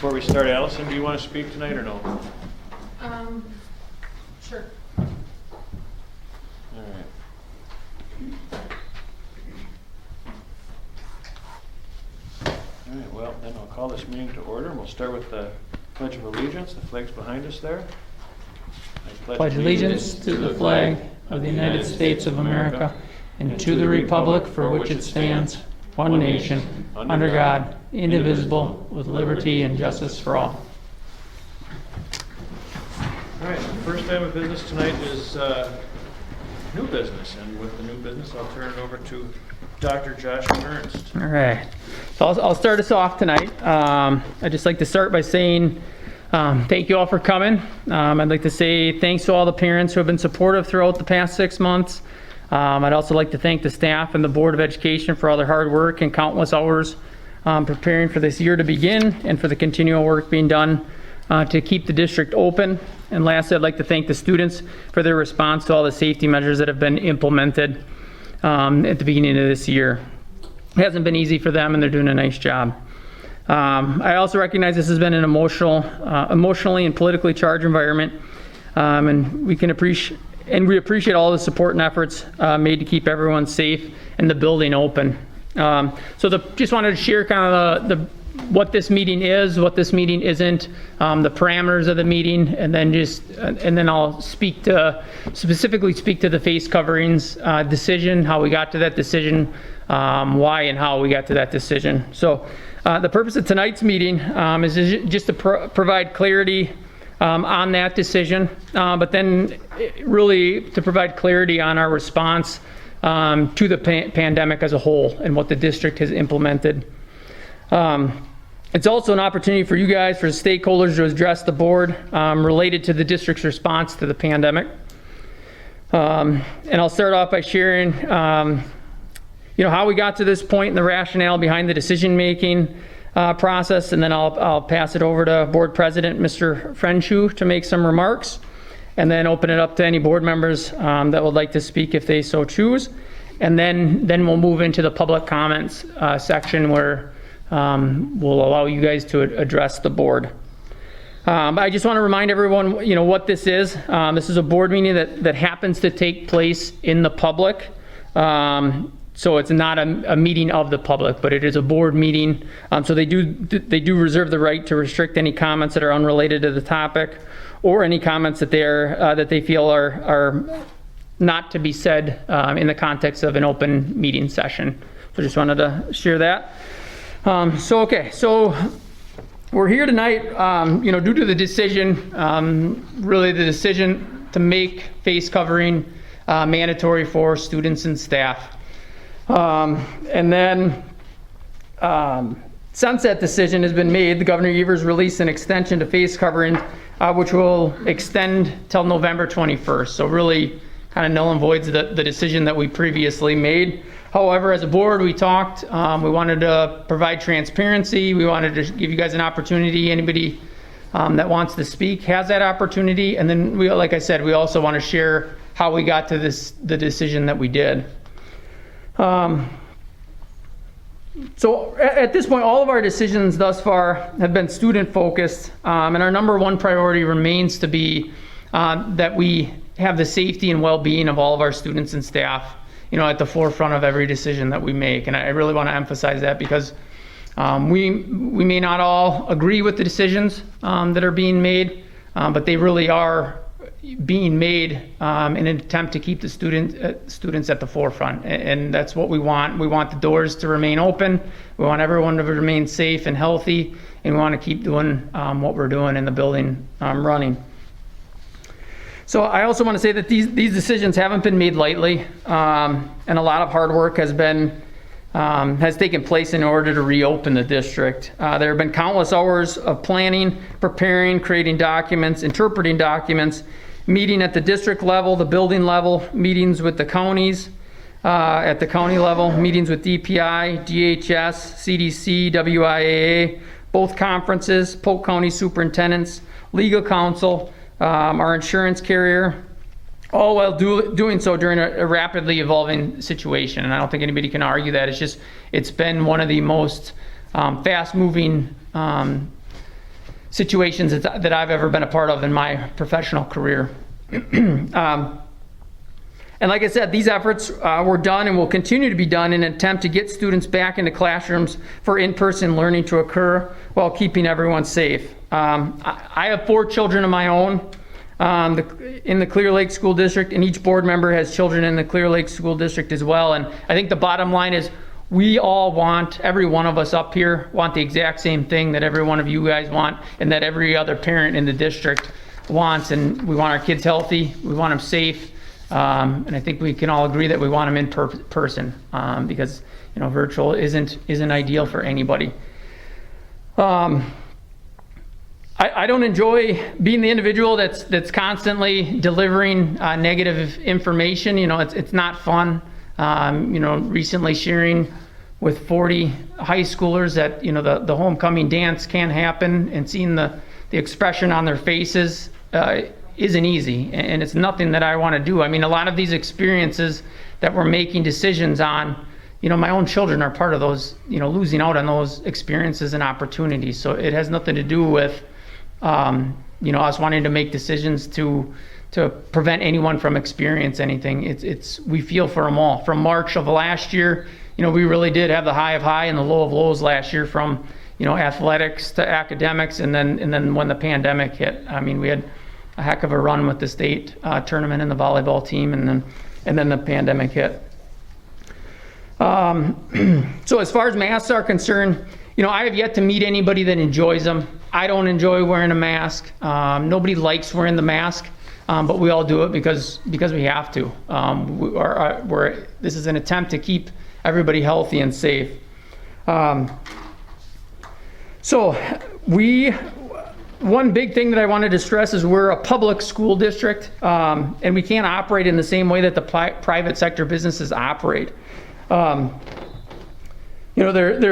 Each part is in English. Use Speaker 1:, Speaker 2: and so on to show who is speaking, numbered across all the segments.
Speaker 1: Before we start, Allison, do you want to speak tonight or no?
Speaker 2: Sure.
Speaker 1: All right. All right, well, then I'll call this meeting to order, and we'll start with the Pledge of Allegiance. The flag's behind us there. I
Speaker 3: Pledge allegiance to the flag of the United States of America and to the republic for which it stands, one nation, under God, indivisible, with liberty and justice for all.
Speaker 1: All right, the first item of business tonight is new business, and with the new business, I'll turn it over to Dr. Joshua Ernst.
Speaker 3: All right. So I'll start us off tonight. I'd just like to start by saying thank you all for coming. I'd like to say thanks to all the parents who have been supportive throughout the past 6 months. I'd also like to thank the staff and the Board of Education for all their hard work and countless hours preparing for this year to begin and for the continual work being done to keep the district open. And lastly, I'd like to thank the students for their response to all the safety measures that have been implemented at the beginning of this year. It hasn't been easy for them, and they're doing a nice job. I also recognize this has been an emotionally and politically charged environment, and we appreciate all the support and efforts made to keep everyone safe and the building open. Just wanted to share kind of what this meeting is, what this meeting isn't, the parameters of the meeting, and then I'll specifically speak to the face coverings decision, how we got to that decision, why and how we got to that decision. So the purpose of tonight's meeting is just to provide clarity on that decision, but then really to provide clarity on our response to the pandemic as a whole and what the district has implemented. It's also an opportunity for you guys, for stakeholders, to address the board related to the district's response to the pandemic. And I'll start off by sharing how we got to this point and the rationale behind the decision-making process, and then I'll pass it over to Board President, Mr. Frenshu, to make some remarks, and then open it up to any board members that would like to speak if they so choose. And then we'll move into the public comments section where we'll allow you guys to address the board. I just want to remind everyone, what this is. This is a board meeting that happens to take place in the public. So it's not a meeting of the public, but it is a board meeting. So they do reserve the right to restrict any comments that are unrelated to the topic, or any comments that they feel are not to be said in the context of an open meeting session. So just wanted to share that. So we're here tonight, due to the decision, really the decision to make face covering mandatory for students and staff. And then since that decision has been made, the Governor Evers released an extension to face covering, which will extend till November 21st. So really kind of null and voids the decision that we previously made. However, as a board, we talked, we wanted to provide transparency. We wanted to give you guys an opportunity. Anybody that wants to speak has that opportunity. And then like I said, we also want to share how we got to the decision that we did. So at this point, all of our decisions thus far have been student focused, and our number one priority remains to be that we have the safety and well-being of all of our students and staff, at the forefront of every decision that we make. And I really want to emphasize that because we may not all agree with the decisions that are being made, but they really are being made in an attempt to keep the students at the forefront. And that's what we want. We want the doors to remain open. We want everyone to remain safe and healthy. And we want to keep doing what we're doing in the building running. So I also want to say that these decisions haven't been made lightly, and a lot of hard work has taken place in order to reopen the district. There have been countless hours of planning, preparing, creating documents, interpreting documents, meeting at the district level, the building level, meetings with the counties at the county level, meetings with DPI, DHS, CDC, WIAA, both conferences, Polk County superintendents, legal counsel, our insurance carrier, all while doing so during a rapidly evolving situation. And I don't think anybody can argue that. It's been one of the most fast-moving situations that I've ever been a part of in my professional career. And like I said, these efforts were done and will continue to be done in an attempt to get students back into classrooms for in-person learning to occur while keeping everyone safe. I have 4 children of my own in the Clear Lake School District, and each board member has children in the Clear Lake School District as well. And I think the bottom line is we all want, every one of us up here want the exact same thing that every one of you guys want and that every other parent in the district wants. And we want our kids healthy, we want them safe. And I think we can all agree that we want them in person because virtual isn't ideal for anybody. I don't enjoy being the individual that's constantly delivering negative information. It's not fun. Recently sharing with 40 high schoolers that the homecoming dance can't happen, and seeing the expression on their faces isn't easy, and it's nothing that I want to do. I mean, a lot of these experiences that we're making decisions on, my own children are part of those, losing out on those experiences and opportunities. So it has nothing to do with, us wanting to make decisions to prevent anyone from experience anything. We feel for them all. From March of last year, we really did have the high of high and the low of lows last year, from athletics to academics, and then when the pandemic hit, I mean, we had a heck of a run with the state tournament and the volleyball team, and then the pandemic hit. So as far as masks are concerned, I have yet to meet anybody that enjoys them. I don't enjoy wearing a mask. Nobody likes wearing the mask, but we all do it because we have to. This is an attempt to keep everybody healthy and safe. One big thing that I wanted to stress is we're a public school district, and we can't operate in the same way that the private sector businesses operate. There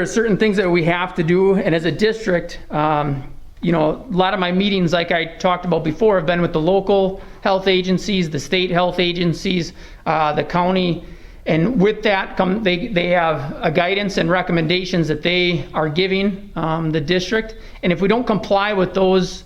Speaker 3: are certain things that we have to do, and as a district, a lot of my meetings, like I talked about before, have been with the local health agencies, the state health agencies, the county, and with that they have a guidance and recommendations that they are giving the district, and if we don't comply with those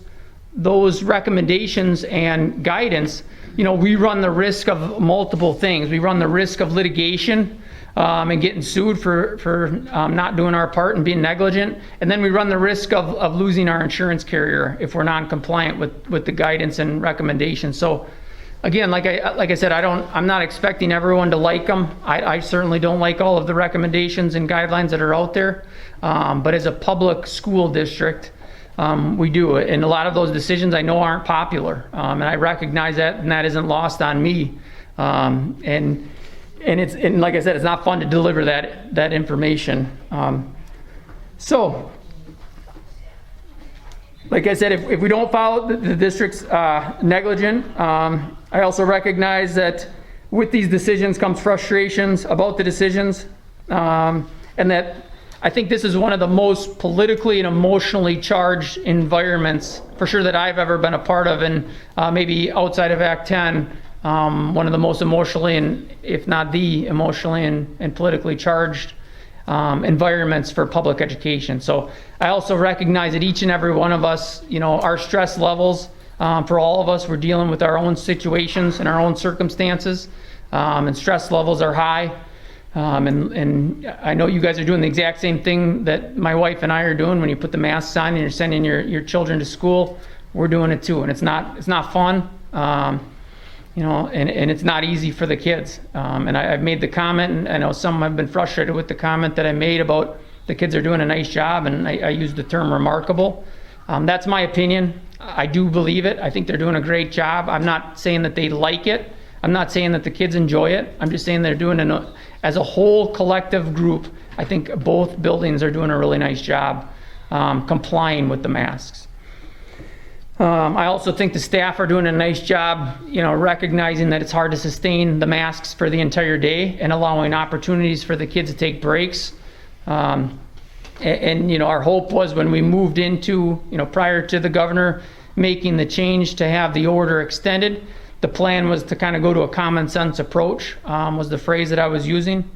Speaker 3: recommendations and guidance, we run the risk of multiple things. We run the risk of litigation and getting sued for not doing our part and being negligent, and then we run the risk of losing our insurance carrier if we're non-compliant with the guidance and recommendations. So again, like I said, I'm not expecting everyone to like them. I certainly don't like all of the recommendations and guidelines that are out there, but as a public school district, we do it, and a lot of those decisions I know aren't popular, and I recognize that, and that isn't lost on me. And like I said, it's not fun to deliver that information. So, like I said, if we don't follow the district's negligent, I also recognize that with these decisions comes frustrations about the decisions, and that I think this is one of the most politically and emotionally charged environments, for sure, that I've ever been a part of, and maybe outside of Act 10, one of the most emotionally, and if not the emotionally and politically charged environments for public education. So I also recognize that each and every one of us, our stress levels, for all of us, we're dealing with our own situations and our own circumstances, and stress levels are high. And I know you guys are doing the exact same thing that my wife and I are doing. When you put the masks on and you're sending your children to school, we're doing it too, and it's not fun. And it's not easy for the kids. And I've made the comment, and I know some have been frustrated with the comment that I made about the kids are doing a nice job, and I used the term remarkable. That's my opinion. I do believe it. I think they're doing a great job. I'm not saying that they like it. I'm not saying that the kids enjoy it. I'm just saying they're doing as a whole collective group, I think both buildings are doing a really nice job complying with the masks. I also think the staff are doing a nice job, recognizing that it's hard to sustain the masks for the entire day and allowing opportunities for the kids to take breaks. And our hope was when we moved into, prior to the governor making the change to have the order extended, the plan was to kind of go to a common sense approach, was the phrase that I was using.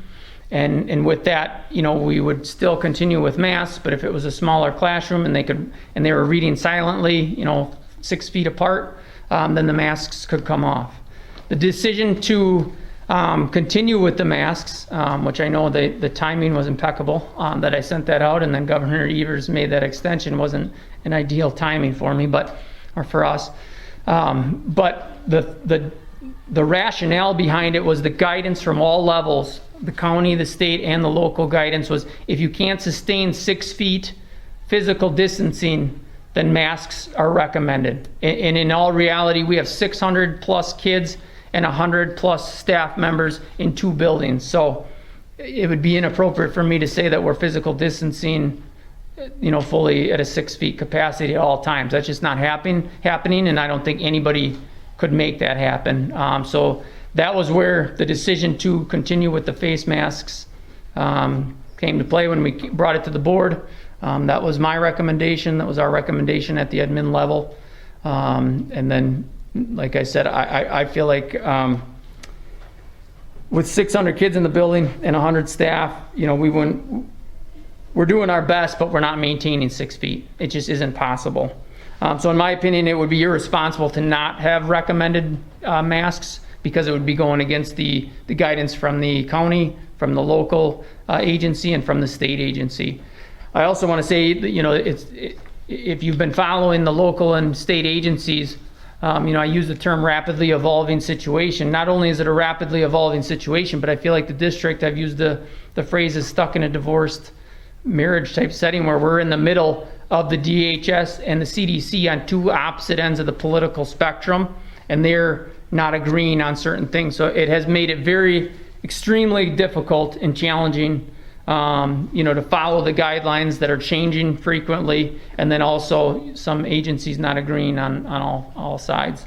Speaker 3: And with that, we would still continue with masks, but if it was a smaller classroom and they were reading silently, 6 feet apart, then the masks could come off. The decision to continue with the masks, which I know the timing was impeccable, that I sent that out, and then Governor Evers made that extension, wasn't an ideal timing for me, or for us. But the rationale behind it was the guidance from all levels, the county, the state, and the local guidance was, if you can't sustain 6 feet physical distancing, then masks are recommended. And in all reality, we have 600 plus kids and 100 plus staff members in 2 buildings. So it would be inappropriate for me to say that we're physical distancing, fully at a 6 feet capacity at all times. That's just not happening, and I don't think anybody could make that happen. So that was where the decision to continue with the face masks came to play when we brought it to the board. That was my recommendation. That was our recommendation at the admin level. And then, like I said, I feel like with 600 kids in the building and 100 staff, we're doing our best, but we're not maintaining 6 feet. It just isn't possible. So in my opinion, it would be irresponsible to not have recommended masks, because it would be going against the guidance from the county, from the local agency, and from the state agency. I also want to say that, if you've been following the local and state agencies, I use the term rapidly evolving situation. Not only is it a rapidly evolving situation, but I feel like the district, I've used the phrase, is stuck in a divorced marriage type setting, where we're in the middle of the DHS and the CDC on 2 opposite ends of the political spectrum, and they're not agreeing on certain things. So it has made it extremely difficult and challenging, to follow the guidelines that are changing frequently, and then also some agencies not agreeing on all sides.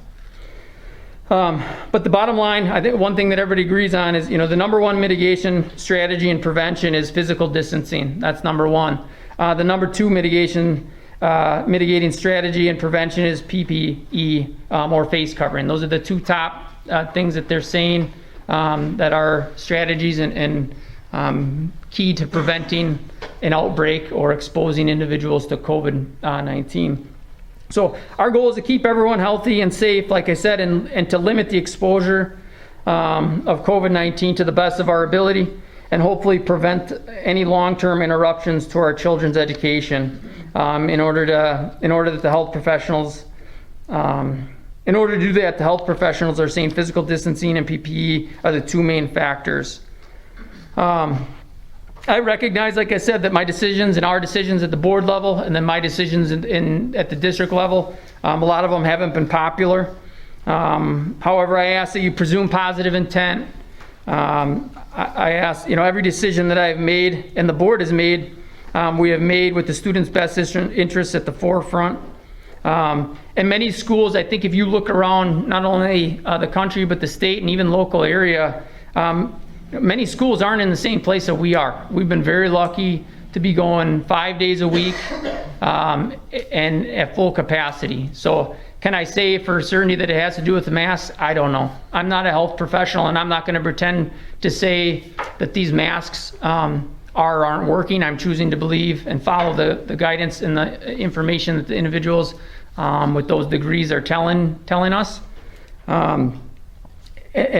Speaker 3: But the bottom line, I think one thing that everybody agrees on is, the number one mitigation strategy and prevention is physical distancing. That's number one. The number 2 mitigating strategy and prevention is PPE, or face covering. Those are the 2 top things that they're saying that are strategies and key to preventing an outbreak or exposing individuals to COVID-19. So our goal is to keep everyone healthy and safe, like I said, and to limit the exposure of COVID-19 to the best of our ability, and hopefully prevent any long-term interruptions to our children's education. In order to do that, the health professionals are saying physical distancing and PPE are the 2 main factors. I recognize, like I said, that my decisions and our decisions at the board level, and then my decisions at the district level, a lot of them haven't been popular. However, I ask that you presume positive intent. I ask, every decision that I've made and the board has made, we have made with the students' best interests at the forefront. In many schools, I think if you look around not only the country, but the state and even local area, many schools aren't in the same place that we are. We've been very lucky to be going 5 days a week and at full capacity. So can I say for certainty that it has to do with the masks? I don't know. I'm not a health professional, and I'm not going to pretend to say that these masks aren't working. I'm choosing to believe and follow the guidance and the information that the individuals with those degrees are telling us. And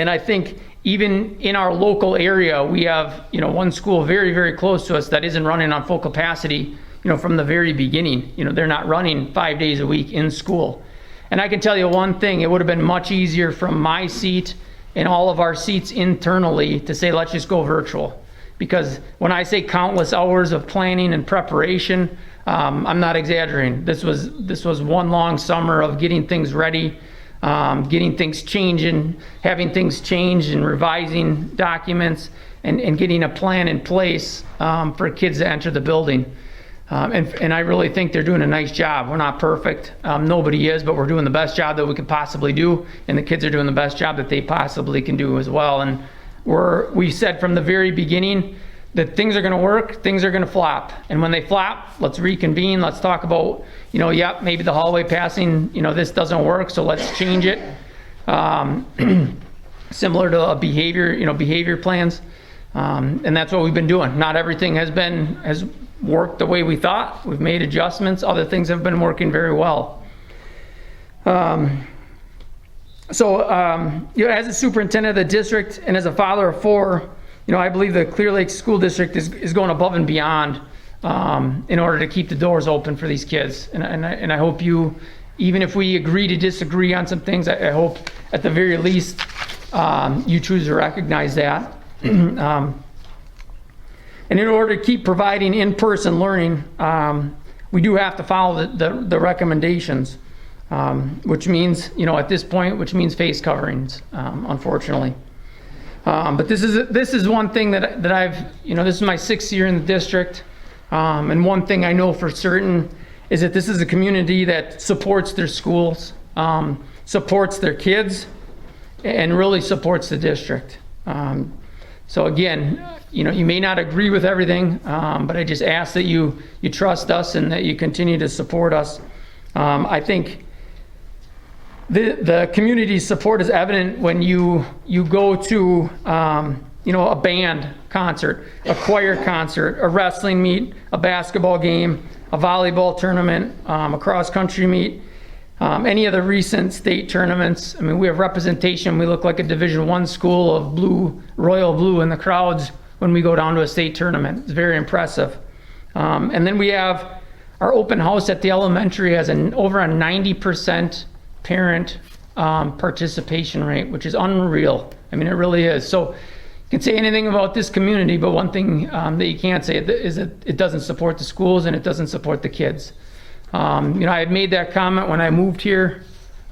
Speaker 3: I think even in our local area, we have one school very, very close to us that isn't running on full capacity from the very beginning. They're not running 5 days a week in school. And I can tell you one thing, it would have been much easier from my seat and all of our seats internally to say, let's just go virtual. Because when I say countless hours of planning and preparation, I'm not exaggerating. This was one long summer of getting things ready, getting things changing, having things changed and revising documents, and getting a plan in place for kids to enter the building. And I really think they're doing a nice job. We're not perfect. Nobody is, but we're doing the best job that we could possibly do. And the kids are doing the best job that they possibly can do as well. And we've said from the very beginning that things are going to work, things are going to flop. And when they flop, let's reconvene. Let's talk about, yep, maybe the hallway passing, this doesn't work, so let's change it. Similar to behavior plans. And that's what we've been doing. Not everything has worked the way we thought. We've made adjustments. Other things have been working very well. As a superintendent of the district and as a father of four, I believe the Clear Lake School District is going above and beyond in order to keep the doors open for these kids. And I hope you, even if we agree to disagree on some things, I hope at the very least you choose to recognize that. And in order to keep providing in-person learning, we do have to follow the recommendations, which means, at this point, which means face coverings, unfortunately. But this is one thing that I've, this is my 6th year in the district. And one thing I know for certain is that this is a community that supports their schools, supports their kids, and really supports the district. So again, you may not agree with everything, but I just ask that you trust us and that you continue to support us. I think the community support is evident when you go to a band concert, a choir concert, a wrestling meet, a basketball game, a volleyball tournament, a cross-country meet, any of the recent state tournaments. I mean, we have representation. We look like a Division I school of blue, royal blue in the crowds when we go down to a state tournament. It's very impressive. And then we have our open house at the elementary has over a 90% parent participation rate, which is unreal. I mean, it really is. So you can say anything about this community, but one thing that you can't say is that it doesn't support the schools and it doesn't support the kids. I had made that comment when I moved here.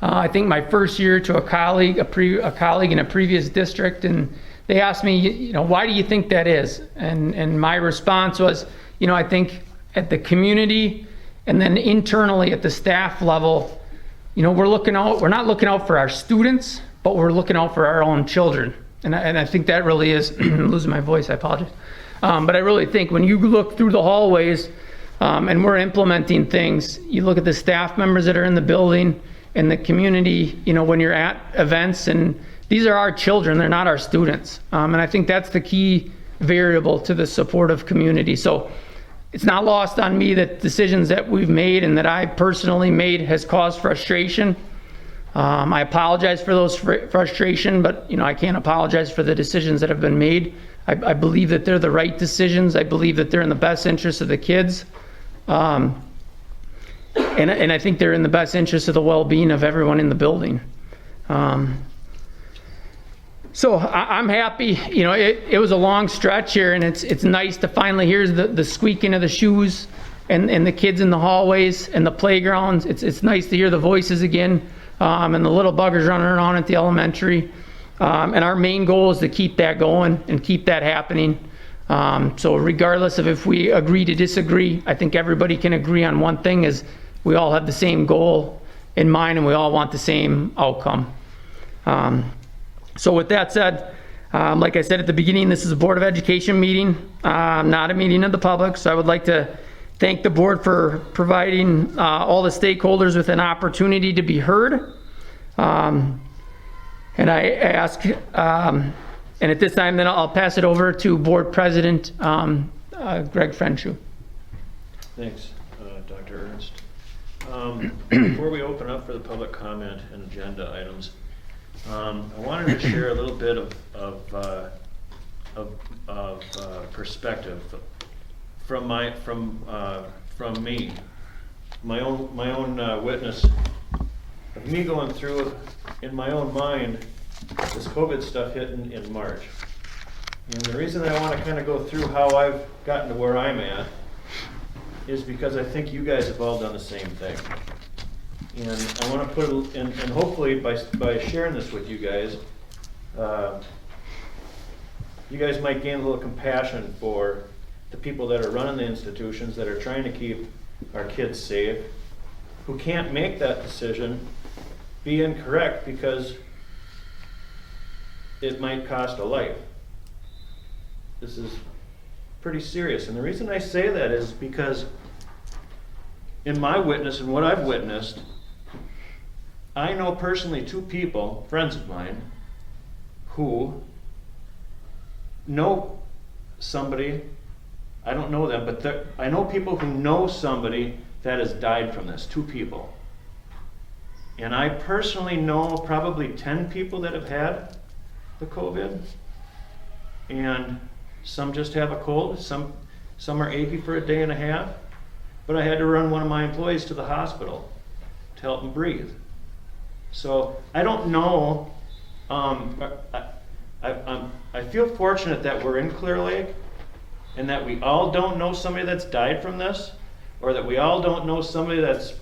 Speaker 3: I think my first year to a colleague in a previous district, and they asked me, why do you think that is? And my response was, I think at the community and then internally at the staff level, we're not looking out for our students, but we're looking out for our own children. And I think that really is, I'm losing my voice, I apologize. But I really think when you look through the hallways and we're implementing things, you look at the staff members that are in the building and the community, when you're at events, and these are our children, they're not our students. And I think that's the key variable to the supportive community. So it's not lost on me that decisions that we've made and that I personally made has caused frustration. I apologize for those frustration, but I can't apologize for the decisions that have been made. I believe that they're the right decisions. I believe that they're in the best interest of the kids. And I think they're in the best interest of the well-being of everyone in the building. So I'm happy. It was a long stretch here, and it's nice to finally hear the squeaking of the shoes and the kids in the hallways and the playgrounds. It's nice to hear the voices again. And the little buggers running around at the elementary. And our main goal is to keep that going and keep that happening. So regardless of if we agree to disagree, I think everybody can agree on one thing is we all have the same goal in mind and we all want the same outcome. So with that said, like I said at the beginning, this is a Board of Education meeting, not a meeting of the public. So I would like to thank the board for providing all the stakeholders with an opportunity to be heard. And I ask, and at this time, then I'll pass it over to Board President Greg Frenshu.
Speaker 1: Thanks, Dr. Ernst. Before we open up for the public comment and agenda items, I wanted to share a little bit of perspective from me, my own witness of me going through in my own mind this COVID stuff hitting in March. And the reason I want to kind of go through how I've gotten to where I'm at is because I think you guys have all done the same thing. And I want to put it, and hopefully by sharing this with you guys might gain a little compassion for the people that are running the institutions, that are trying to keep our kids safe, who can't make that decision, be incorrect because it might cost a life. This is pretty serious. And the reason I say that is because in my witness and what I've witnessed, I know personally 2 people, friends of mine, who know somebody, I don't know them, but I know people who know somebody that has died from this, 2 people. And I personally know probably 10 people that have had the COVID. And some just have a cold, some are achy for a day and a half. But I had to run one of my employees to the hospital to help him breathe. So I don't know, I feel fortunate that we're in Clear Lake and that we all don't know somebody that's died from this, or that we all don't know somebody that's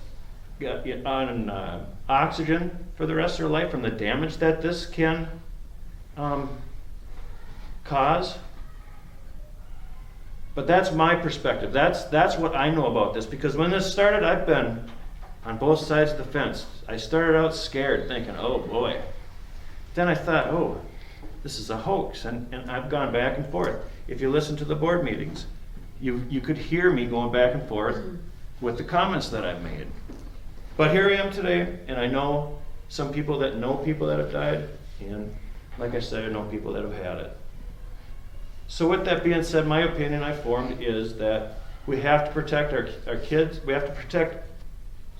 Speaker 1: on oxygen for the rest of their life from the damage that this can cause. But that's my perspective. That's what I know about this, because when this started, I've been on both sides of the fence. I started out scared, thinking, oh boy. Then I thought, oh, this is a hoax, and I've gone back and forth. If you listen to the board meetings, you could hear me going back and forth with the comments that I've made. But here I am today, and I know some people that know people that have died, and like I said, I know people that have had it. So with that being said, my opinion I formed is that we have to protect our kids, we have to protect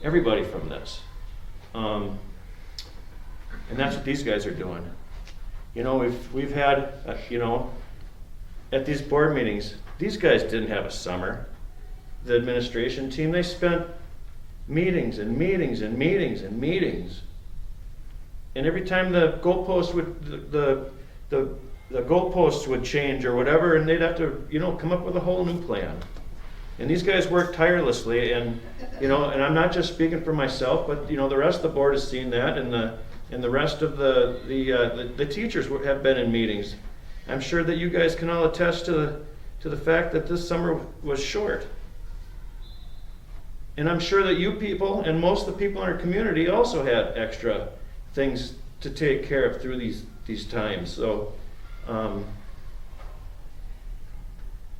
Speaker 1: everybody from this. And that's what these guys are doing. You know, we've had, you know, at these board meetings, these guys didn't have a summer. The administration team, they spent meetings and meetings and meetings and meetings. And every time the goalposts would, the goalposts would change or whatever, and they'd have to, you know, come up with a whole new plan. And these guys work tirelessly, and you know, and I'm not just speaking for myself, but you know, the rest of the board has seen that, and the rest of the teachers have been in meetings. I'm sure that you guys can all attest to the fact that this summer was short. And I'm sure that you people and most of the people in our community also had extra things to take care of through these times. So,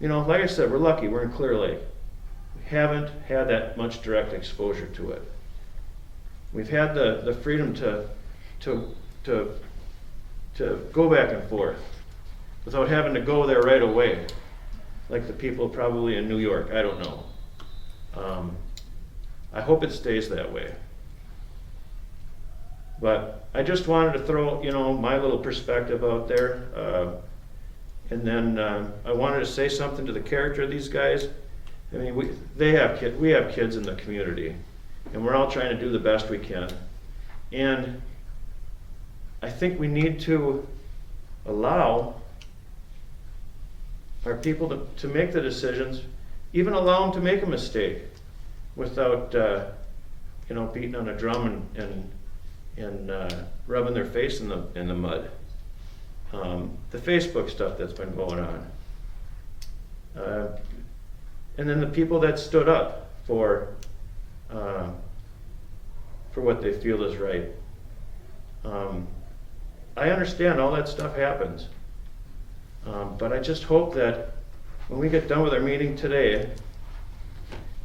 Speaker 1: you know, like I said, we're lucky. We're in Clear Lake. We haven't had that much direct exposure to it. We've had the freedom to go back and forth without having to go there right away, like the people probably in New York. I don't know. I hope it stays that way. But I just wanted to throw, you know, my little perspective out there. And then I wanted to say something to the character of these guys. I mean, we have kids in the community, and we're all trying to do the best we can. And I think we need to allow our people to make the decisions, even allow them to make a mistake without, you know, beating on a drum and rubbing their face in the mud. The Facebook stuff that's been going on. And then the people that stood up for what they feel is right. I understand all that stuff happens. But I just hope that when we get done with our meeting today,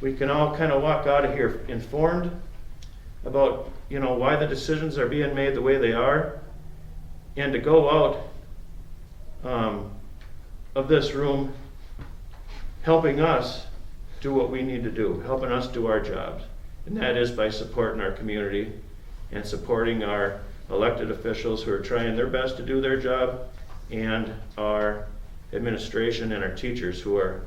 Speaker 1: we can all kind of walk out of here informed about, you know, why the decisions are being made the way they are, and to go out of this room helping us do what we need to do, helping us do our jobs. And that is by supporting our community and supporting our elected officials who are trying their best to do their job, and our administration and our teachers who are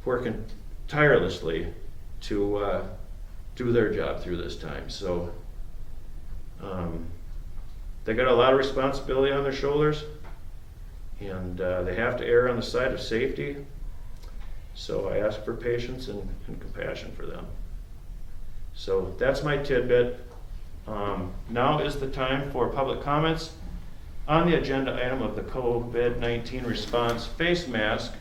Speaker 1: working tirelessly to do their job through this time. So they got a lot of responsibility on their shoulders, and they have to err on the side of safety. So I ask for patience and compassion for them. So that's my tidbit. Now is the time for public comments on the agenda item of the COVID-19 response face mask.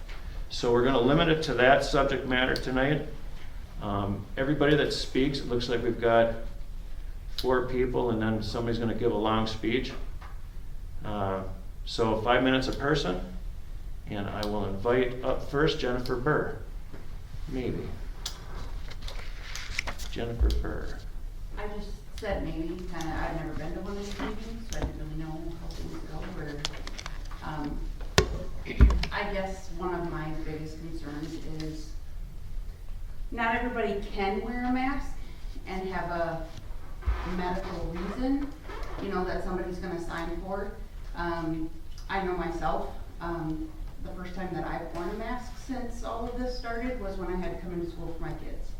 Speaker 1: So we're going to limit it to that subject matter tonight. Everybody that speaks, it looks like we've got 4 people, and then somebody's going to give a long speech. So 5 minutes a person, and I will invite up first Jennifer Burr. Maybe. Jennifer Burr.
Speaker 2: I just said maybe, kind of, I've never been to one of these meetings, so I didn't really know how things go, or, I guess one of my biggest concerns is not everybody can wear a mask and have a medical reason, you know, that somebody's gonna sign for. I know myself, the first time that I've worn a mask since all of this started was when I had to come into school for my kids.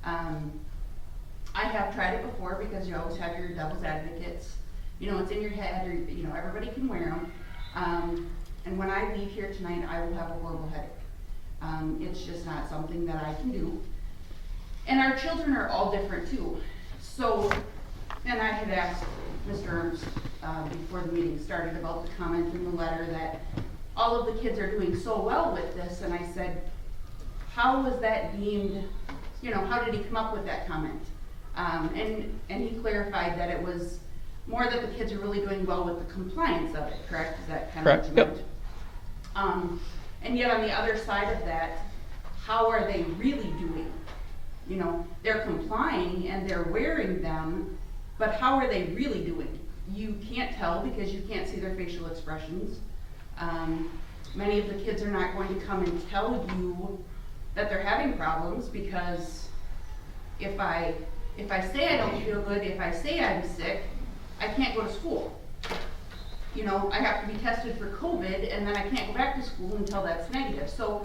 Speaker 2: I have tried it before because you always have your devil's advocates. You know, it's in your head, or, you know, everybody can wear them. And when I leave here tonight, I will have a horrible headache. It's just not something that I can do. And our children are all different too. So, and I had asked Mr. Ernst before the meeting started about the comment in the letter that all of the kids are doing so well with this, and I said, how was that deemed, you know, how did he come up with that comment? And he clarified that it was more that the kids are really doing well with the compliance of it, correct? Is that kind of what you meant? Yep. And yet on the other side of that, how are they really doing? You know, they're complying and they're wearing them, but how are they really doing? You can't tell because you can't see their facial expressions. Many of the kids are not going to come and tell you that they're having problems, because if I say I don't feel good, if I say I'm sick, I can't go to school. You know, I have to be tested for COVID, and then I can't go back to school until that's negative. So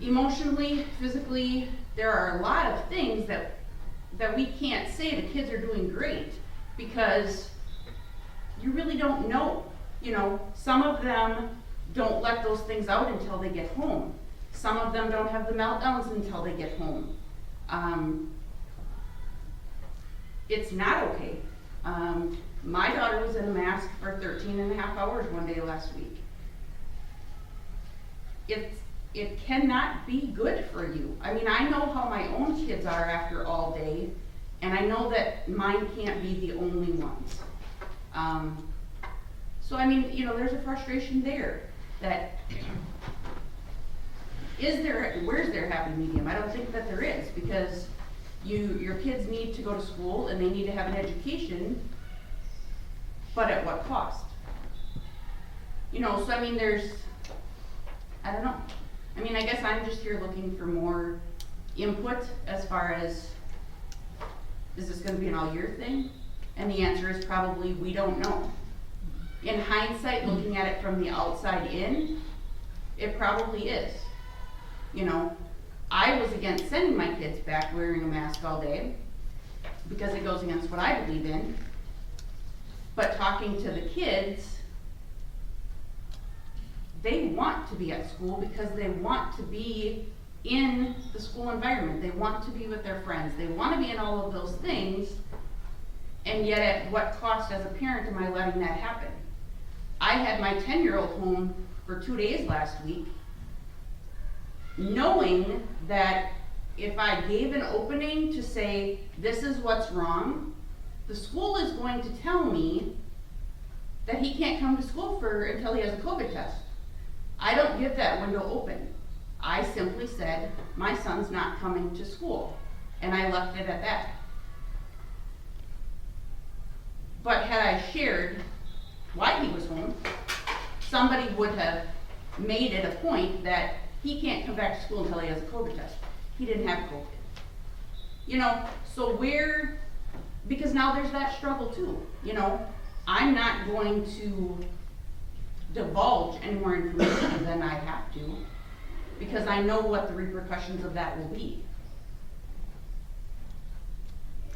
Speaker 2: emotionally, physically, there are a lot of things that we can't say the kids are doing great, because you really don't know. You know, some of them don't let those things out until they get home. Some of them don't have the meltdowns until they get home. It's not okay. My daughter was in a mask for 13 and a half hours one day last week. It cannot be good for you. I mean, I know how my own kids are after all day, and I know that mine can't be the only ones. So I mean, you know, there's a frustration there that where's their happy medium? I don't think that there is, because your kids need to go to school and they need to have an education, but at what cost? You know, so I mean, I don't know. I mean, I guess I'm just here looking for more input as far as, is this gonna be an all year thing? And the answer is probably, we don't know. In hindsight, looking at it from the outside in, it probably is. You know, I was against sending my kids back wearing a mask all day because it goes against what I believe in. But talking to the kids, they want to be at school because they want to be in the school environment. They want to be with their friends. They want to be in all of those things. And yet at what cost as a parent am I letting that happen? I had my 10-year-old home for 2 days last week, knowing that if I gave an opening to say, this is what's wrong, the school is going to tell me that he can't come to school until he has a COVID test. I don't give that window open. I simply said, my son's not coming to school, and I left it at that. But had I shared why he was home, somebody would have made it a point that he can't come back to school until he has a COVID test. He didn't have COVID. You know, so because now there's that struggle too. You know, I'm not going to divulge any more information than I have to, because I know what the repercussions of that will be.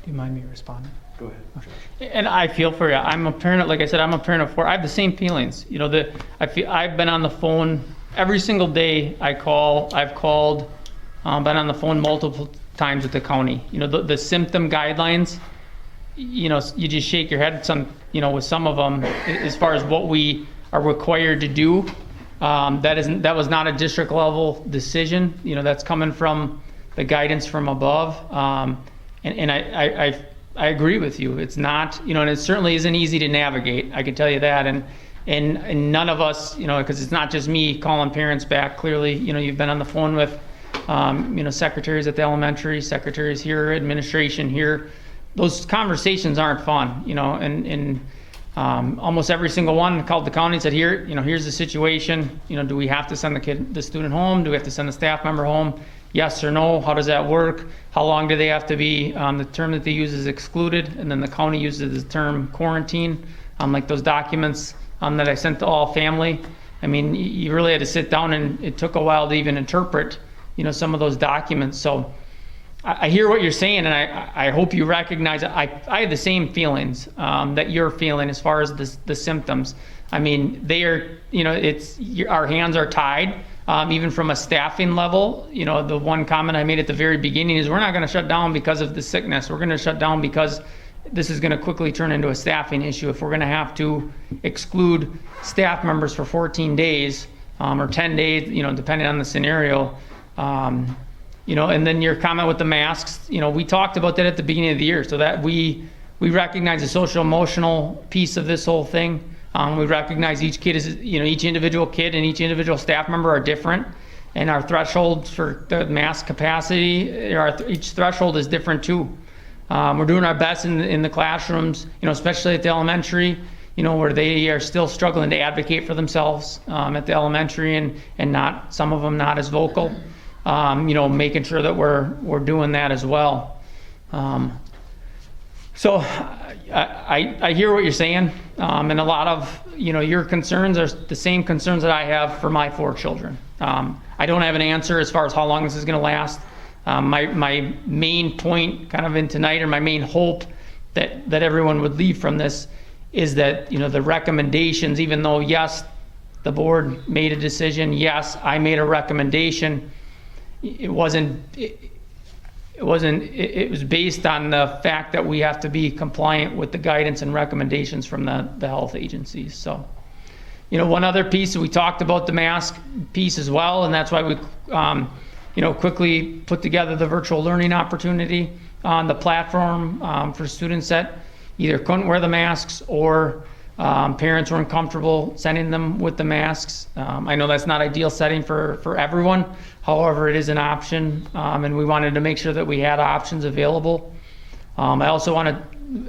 Speaker 3: Do you mind me responding?
Speaker 1: Go ahead.
Speaker 3: And I feel for you. I'm a parent, like I said, I'm a parent of 4. I have the same feelings. You know, I've been on the phone every single day. I've called, been on the phone multiple times with the county. You know, the symptom guidelines, you know, you just shake your head with some of them as far as what we are required to do. That was not a district level decision. You know, that's coming from the guidance from above. And I agree with you. It's not, you know, and it certainly isn't easy to navigate. I can tell you that. And none of us, you know, because it's not just me calling parents back. Clearly, you know, you've been on the phone with, you know, secretaries at the elementary, secretaries here, administration here. Those conversations aren't fun, you know, and Almost every single one called the county and said, here's the situation. Do we have to send the student home? Do we have to send the staff member home? Yes or no? How does that work? How long do they have to be? The term that they use is excluded, and then the county uses the term quarantine. Like those documents that I sent to all family. I mean, you really had to sit down, and it took a while to even interpret, some of those documents. So I hear what you're saying, and I hope you recognize it. I have the same feelings that you're feeling as far as the symptoms. I mean, they are, our hands are tied, even from a staffing level. The one comment I made at the very beginning is we're not going to shut down because of the sickness. We're going to shut down because this is going to quickly turn into a staffing issue. If we're going to have to exclude staff members for 14 days or 10 days, depending on the scenario. And then your comment with the masks, we talked about that at the beginning of the year, so that we recognize the social emotional piece of this whole thing. We recognize each kid is, each individual kid and each individual staff member are different, and our thresholds for the mask capacity, each threshold is different too. We're doing our best in the classrooms, especially at the elementary, where they are still struggling to advocate for themselves at the elementary, and not, some of them not as vocal. Making sure that we're doing that as well. So I hear what you're saying, and a lot of your concerns are the same concerns that I have for my 4 children. I don't have an answer as far as how long this is going to last. My main point, kind of in tonight, or my main hope that everyone would leave from this is that the recommendations, even though yes, the board made a decision, yes, I made a recommendation. It was based on the fact that we have to be compliant with the guidance and recommendations from the health agencies. So, one other piece, we talked about the mask piece as well, and that's why we, quickly put together the virtual learning opportunity on the platform for students that either couldn't wear the masks or parents weren't comfortable sending them with the masks. I know that's not ideal setting for everyone. However, it is an option, and we wanted to make sure that we had options available. I also want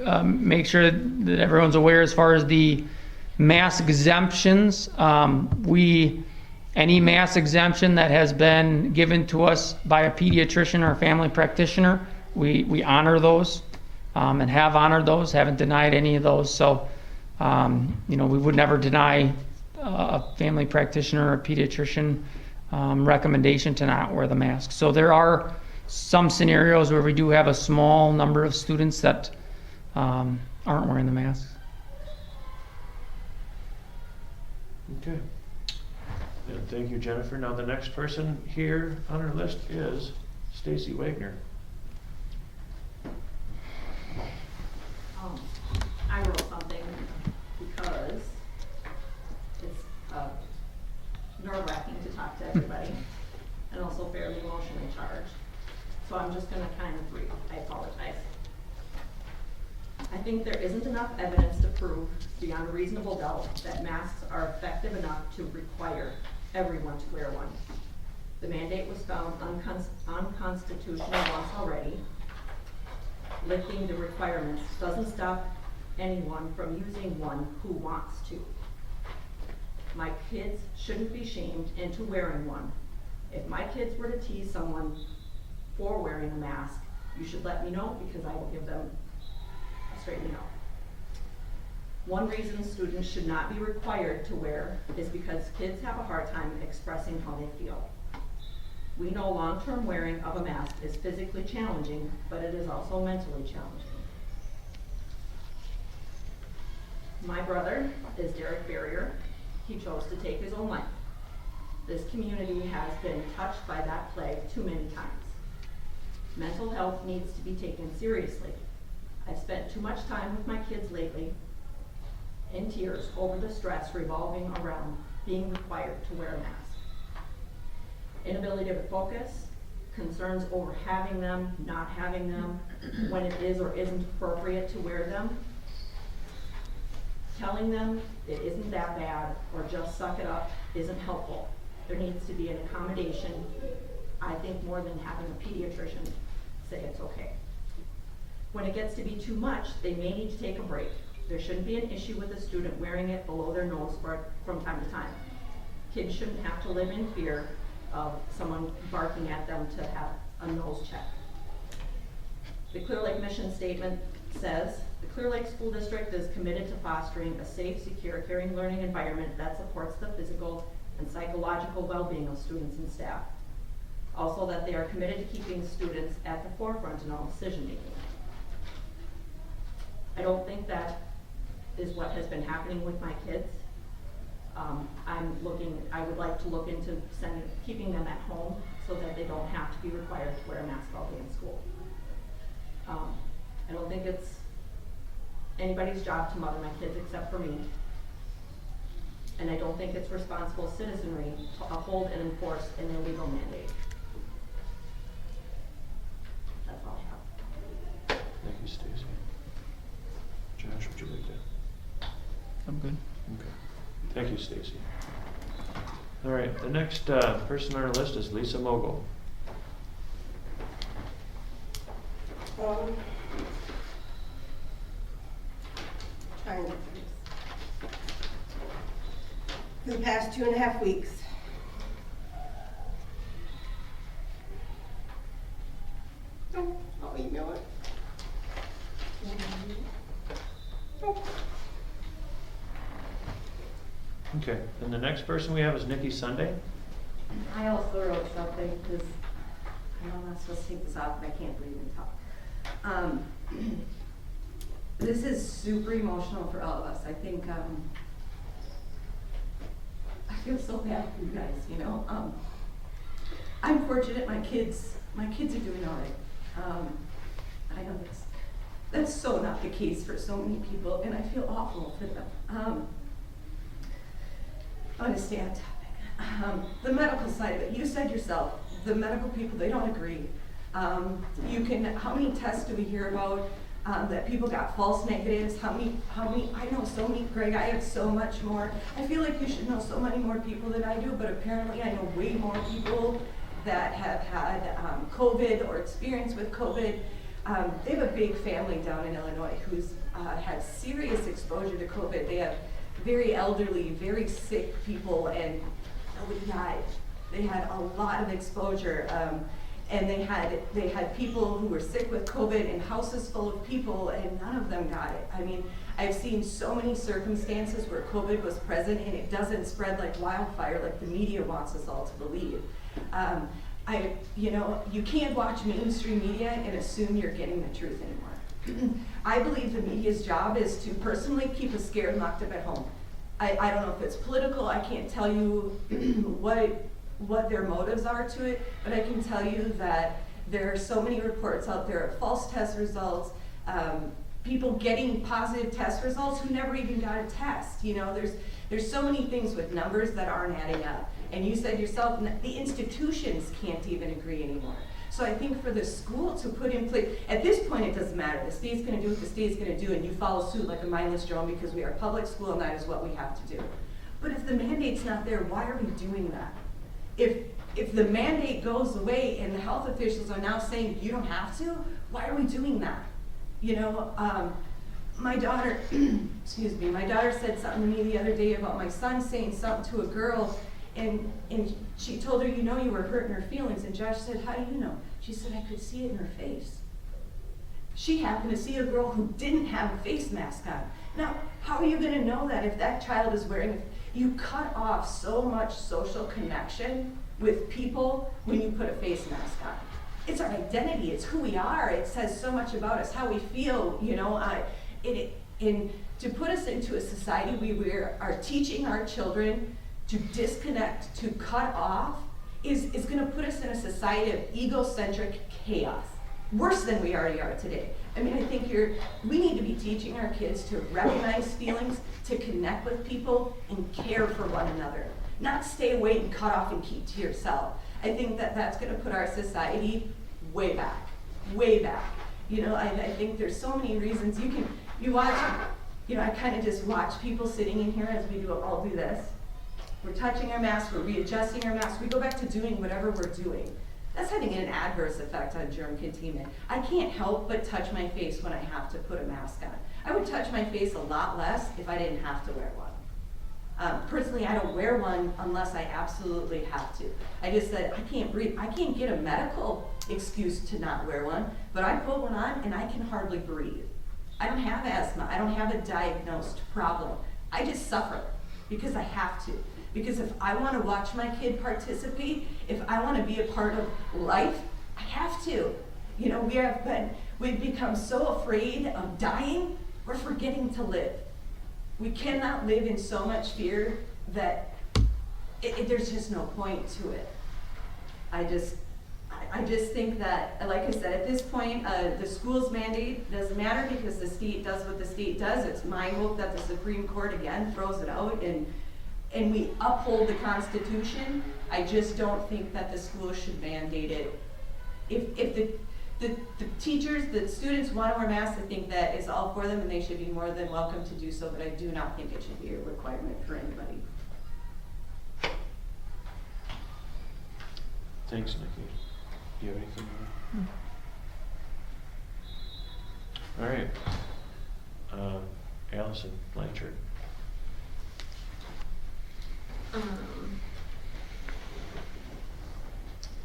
Speaker 3: to make sure that everyone's aware as far as the mask exemptions. Any mask exemption that has been given to us by a pediatrician or a family practitioner, we honor those and have honored those, haven't denied any of those. So, we would never deny a family practitioner or a pediatrician recommendation to not wear the mask. So there are some scenarios where we do have a small number of students that aren't wearing the masks.
Speaker 1: Okay. And thank you, Jennifer. Now the next person here on our list is Stacy Wagner.
Speaker 4: I wrote something because it's nerve-wracking to talk to everybody and also fairly emotionally charged. So I'm just going to kind of brief. I apologize. I think there isn't enough evidence to prove beyond a reasonable doubt that masks are effective enough to require everyone to wear one. The mandate was found unconstitutional once already. Lifting the requirements doesn't stop anyone from using one who wants to. My kids shouldn't be shamed into wearing one. If my kids were to tease someone for wearing a mask, you should let me know, because I will give them a straight no. One reason students should not be required to wear is because kids have a hard time expressing how they feel. We know long-term wearing of a mask is physically challenging, but it is also mentally challenging. My brother is Derek Barrier. He chose to take his own life. This community has been touched by that plague too many times. Mental health needs to be taken seriously. I've spent too much time with my kids lately in tears over the stress revolving around being required to wear a mask. Inability to focus, concerns over having them, not having them, when it is or isn't appropriate to wear them. Telling them it isn't that bad or just suck it up isn't helpful. There needs to be an accommodation, I think, more than having a pediatrician say it's okay. When it gets to be too much, they may need to take a break. There shouldn't be an issue with a student wearing it below their nose from time to time. Kids shouldn't have to live in fear of someone barking at them to have a nose check. The Clear Lake mission statement says, the Clear Lake School District is committed to fostering a safe, secure, caring learning environment that supports the physical and psychological well-being of students and staff. Also, that they are committed to keeping students at the forefront in all decision-making. I don't think that is what has been happening with my kids. I would like to look into keeping them at home so that they don't have to be required to wear a mask all day in school. I don't think it's anybody's job to mother my kids except for me. And I don't think it's responsible citizenry to uphold and enforce an illegal mandate. That's all I have.
Speaker 1: Thank you, Stacy. Josh, would you like that?
Speaker 3: I'm good.
Speaker 1: Okay. Thank you, Stacy. All right, the next person on our list is Lisa Mogul.
Speaker 5: Trying to for the past 2.5 weeks. I'll email it.
Speaker 1: Okay, and the next person we have is Nikki Sunday.
Speaker 6: I also wrote something because I know I'm not supposed to take this off, but I can't breathe and talk. This is super emotional for all of us. I think I feel so bad for you guys. You know, I'm fortunate. My kids are doing all right. I know that's so not the case for so many people, and I feel awful for them. On a stand topic, the medical side of it, you said yourself, the medical people, they don't agree. How many tests do we hear about that people got false negatives? How many, I know so many, Greg, I have so much more. I feel like you should know so many more people than I do, but apparently I know way more people that have had COVID or experience with COVID. They have a big family down in Illinois who's had serious exposure to COVID. They have very elderly, very sick people, and nobody died. They had a lot of exposure, and they had people who were sick with COVID in houses full of people, and none of them got it. I mean, I've seen so many circumstances where COVID was present, and it doesn't spread like wildfire, like the media wants us all to believe. You can't watch mainstream media and assume you're getting the truth anymore. I believe the media's job is to personally keep us scared and locked up at home. I don't know if it's political, I can't tell you what their motives are to it, but I can tell you that there are so many reports out there of false test results, people getting positive test results who never even got a test. You know, there's so many things with numbers that aren't adding up. And you said yourself, the institutions can't even agree anymore. So I think for the school to put in place, at this point it doesn't matter. The state's gonna do what the state's gonna do, and you follow suit like a mindless drone because we are a public school and that is what we have to do. But if the mandate's not there, why are we doing that? If the mandate goes away and the health officials are now saying you don't have to, why are we doing that? You know, my daughter, my daughter said something to me the other day about my son saying something to a girl, and she told her, you know, you were hurting her feelings. And Josh said, how do you know? She said, I could see it in her face. She happened to see a girl who didn't have a face mask on. Now, how are you gonna know that if that child is wearing, you cut off so much social connection with people when you put a face mask on. It's our identity, it's who we are, it says so much about us, how we feel, you know. To put us into a society we are teaching our children to disconnect, to cut off, is gonna put us in a society of egocentric chaos, worse than we already are today. I mean, I think we need to be teaching our kids to recognize feelings, to connect with people, and care for one another. Not stay away and cut off and keep to yourself. I think that's gonna put our society way back, way back. You know, I think there's so many reasons you watch, you know, I kind of just watch people sitting in here as we all do this. We're touching our masks, we're readjusting our masks, we go back to doing whatever we're doing. that's having an adverse effect on germ containment. I can't help but touch my face when I have to put a mask on. I would touch my face a lot less if I didn't have to wear one. Personally, I don't wear one unless I absolutely have to. I just said, I can't breathe. I can't get a medical excuse to not wear one, but I put one on and I can hardly breathe. I don't have asthma. I don't have a diagnosed problem. I just suffer because I have to. Because if I want to watch my kid participate, if I want to be a part of life, I have to. You know, we've become so afraid of dying, we're forgetting to live. We cannot live in so much fear that there's just no point to it. I just think that, like I said, at this point, the school's mandate doesn't matter because the state does what the state does. It's my hope that the Supreme Court again throws it out and we uphold the Constitution. I just don't think that the school should mandate it. If the teachers, the students want to wear masks, I think that it's all for them and they should be more than welcome to do so, but I do not think it should be a requirement for anybody.
Speaker 1: Thanks, Nikki. Do you have anything more? All right. Allison Blanchard.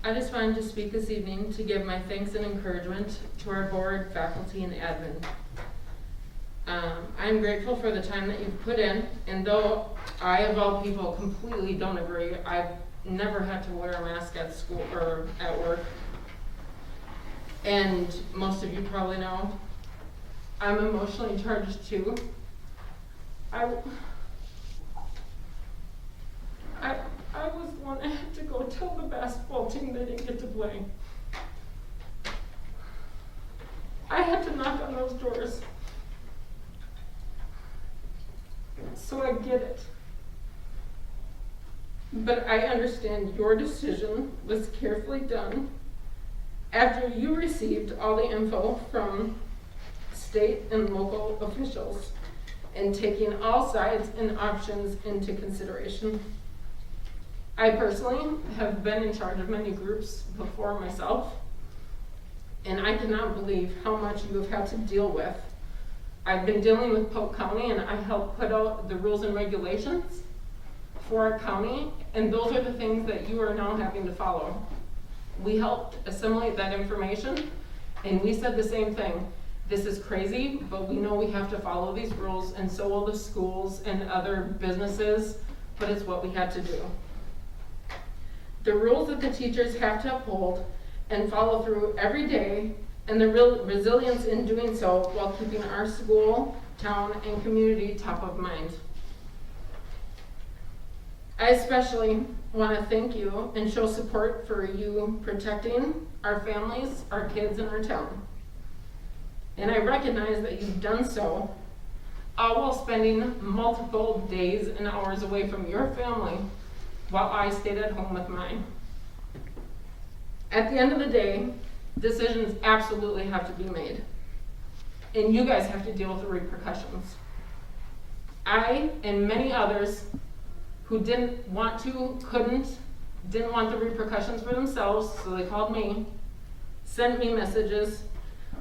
Speaker 7: I just wanted to speak this evening to give my thanks and encouragement to our board, faculty, and admin. I'm grateful for the time that you've put in, and though I, of all people, completely don't agree, I've never had to wear a mask at school or at work. And most of you probably know, I'm emotionally charged too. I was the one that had to go tell the basketball team they didn't get to play. I had to knock on those doors. So I get it. But I understand your decision was carefully done after you received all the info from state and local officials and taking all sides and options into consideration. I personally have been in charge of many groups before myself, and I cannot believe how much you have had to deal with. I've been dealing with Polk County, and I helped put out the rules and regulations for our county, and those are the things that you are now having to follow. We helped assimilate that information, and we said the same thing. This is crazy, but we know we have to follow these rules, and so will the schools and other businesses, but it's what we had to do. The rules that the teachers have to uphold and follow through every day, and the real resilience in doing so while keeping our school, town, and community top of mind. I especially want to thank you and show support for you protecting our families, our kids, and our town. And I recognize that you've done so, all while spending multiple days and hours away from your family while I stayed at home with mine. At the end of the day, decisions absolutely have to be made. And you guys have to deal with the repercussions. I and many others who didn't want to, didn't want the repercussions for themselves, so they called me, sent me messages.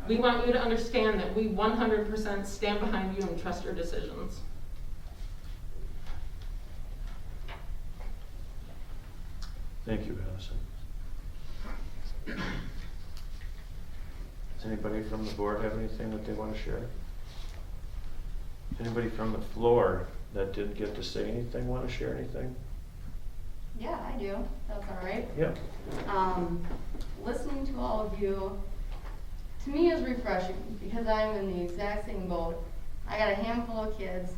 Speaker 7: We want you to understand that we 100% stand behind you and trust your decisions.
Speaker 1: Thank you, Allison. Does anybody from the board have anything that they want to share? Anybody from the floor that didn't get to say anything want to share anything?
Speaker 8: Yeah, I do. That's all right.
Speaker 1: Yeah.
Speaker 8: Listening to all of you, to me, is refreshing because I'm in the exact same boat. I got a handful of kids,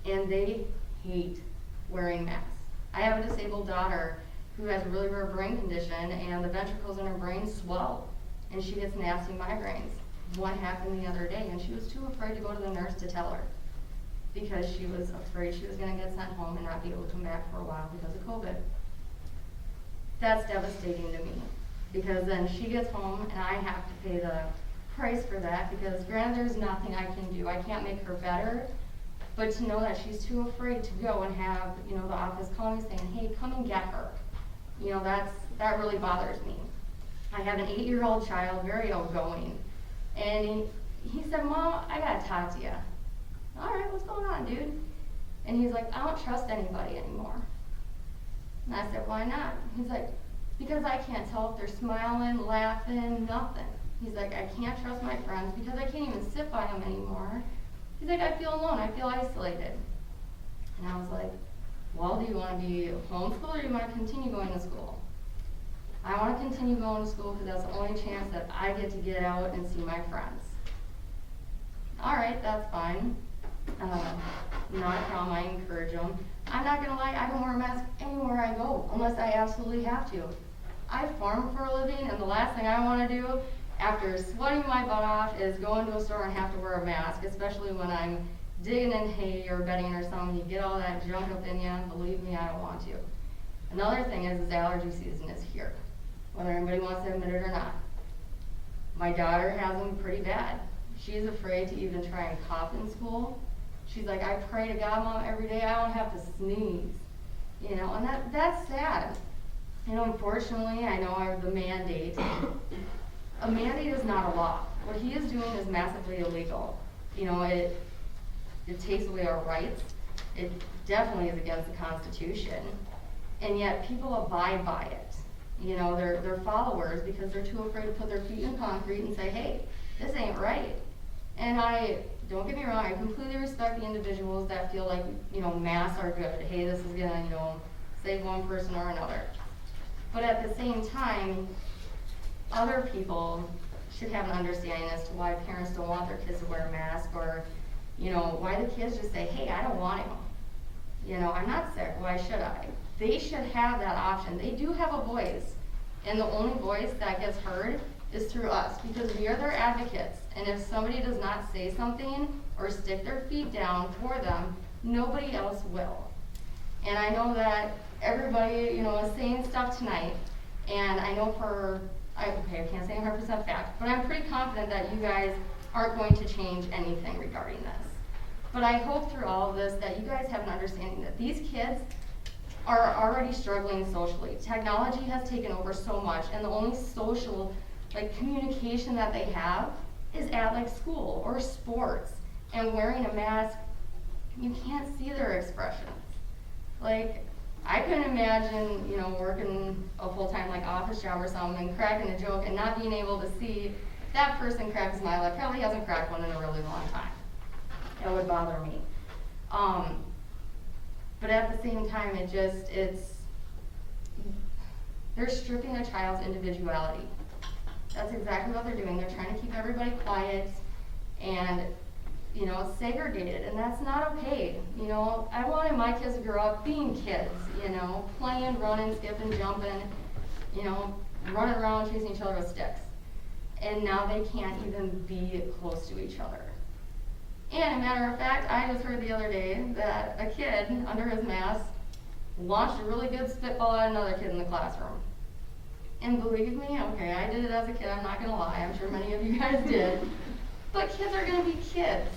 Speaker 8: and they hate wearing masks. I have a disabled daughter who has a really rare brain condition, and the ventricles in her brain swell, and she gets nasty migraines. One happened the other day, and she was too afraid to go to the nurse to tell her because she was afraid she was going to get sent home and not be able to come back for a while because of COVID. That's devastating to me because then she gets home and I have to pay the price for that because granted there's nothing I can do. I can't make her better, but to know that she's too afraid to go and have, the office call me saying, hey, come and get her. That really bothers me. I have an 8-year-old child, very outgoing. And he said, Mom, I gotta talk to you. All right, what's going on, dude? And he's like, I don't trust anybody anymore. And I said, why not? He's like, because I can't tell if they're smiling, laughing, nothing. He's like, I can't trust my friends because I can't even sit by them anymore. He's like, I feel alone, I feel isolated. And I was like, well, do you want to be homeschooled or do you want to continue going to school? I want to continue going to school because that's the only chance that I get to get out and see my friends. All right, that's fine. Not a problem, I encourage them. I'm not gonna lie, I don't wear a mask anywhere I go unless I absolutely have to. I farm for a living and the last thing I want to do after sweating my butt off is go into a store and have to wear a mask, especially when I'm digging in hay or bedding or something. You get all that junk up in you, believe me, I don't want to. Another thing is allergy season is here, whether anybody wants to admit it or not. My daughter has them pretty bad. She's afraid to even try and cough in school. She's like, I pray to God, Mom, every day I don't have to sneeze. You know, and that's sad. You know, unfortunately, I know I have the mandate. A mandate is not a law. What he is doing is massively illegal. You know, it takes away our rights. It definitely is against the Constitution. And yet people abide by it. You know, they're followers because they're too afraid to put their feet in concrete and say, hey, this ain't right. And don't get me wrong, I completely respect the individuals that feel like, you know, masks are good. Hey, this is gonna, you know, save one person or another. But at the same time, other people should have an understanding as to why parents don't want their kids to wear a mask, or, you know, why the kids just say, hey, I don't want him. You know, I'm not sick, why should I? They should have that option. They do have a voice, and the only voice that gets heard is through us, because we are their advocates. And if somebody does not say something or stick their feet down for them, nobody else will. And I know that everybody, you know, is saying stuff tonight, and I know I can't say 100% fact, but I'm pretty confident that you guys aren't going to change anything regarding this. But I hope through all of this that you guys have an understanding that these kids are already struggling socially. Technology has taken over so much, and the only social, like, communication that they have is at, like, school or sports. And wearing a mask, you can't see their expressions. Like, I couldn't imagine, you know, working a full-time, like, office job or something and cracking a joke and not being able to see that person crack a smile. I probably hasn't cracked one in a really long time. It would bother me. But at the same time, they're stripping a child's individuality. That's exactly what they're doing. They're trying to keep everybody quiet and, you know, segregated, and that's not okay. You know, I wanted my kids to grow up being kids, you know, playing, running, skipping, jumping, you know, running around chasing each other with sticks. And now they can't even be close to each other. And a matter of fact, I just heard the other day that a kid, under his mask, launched a really good spitball at another kid in the classroom. And believe me, okay, I did it as a kid, I'm not gonna lie, I'm sure many of you guys did. But kids are gonna be kids.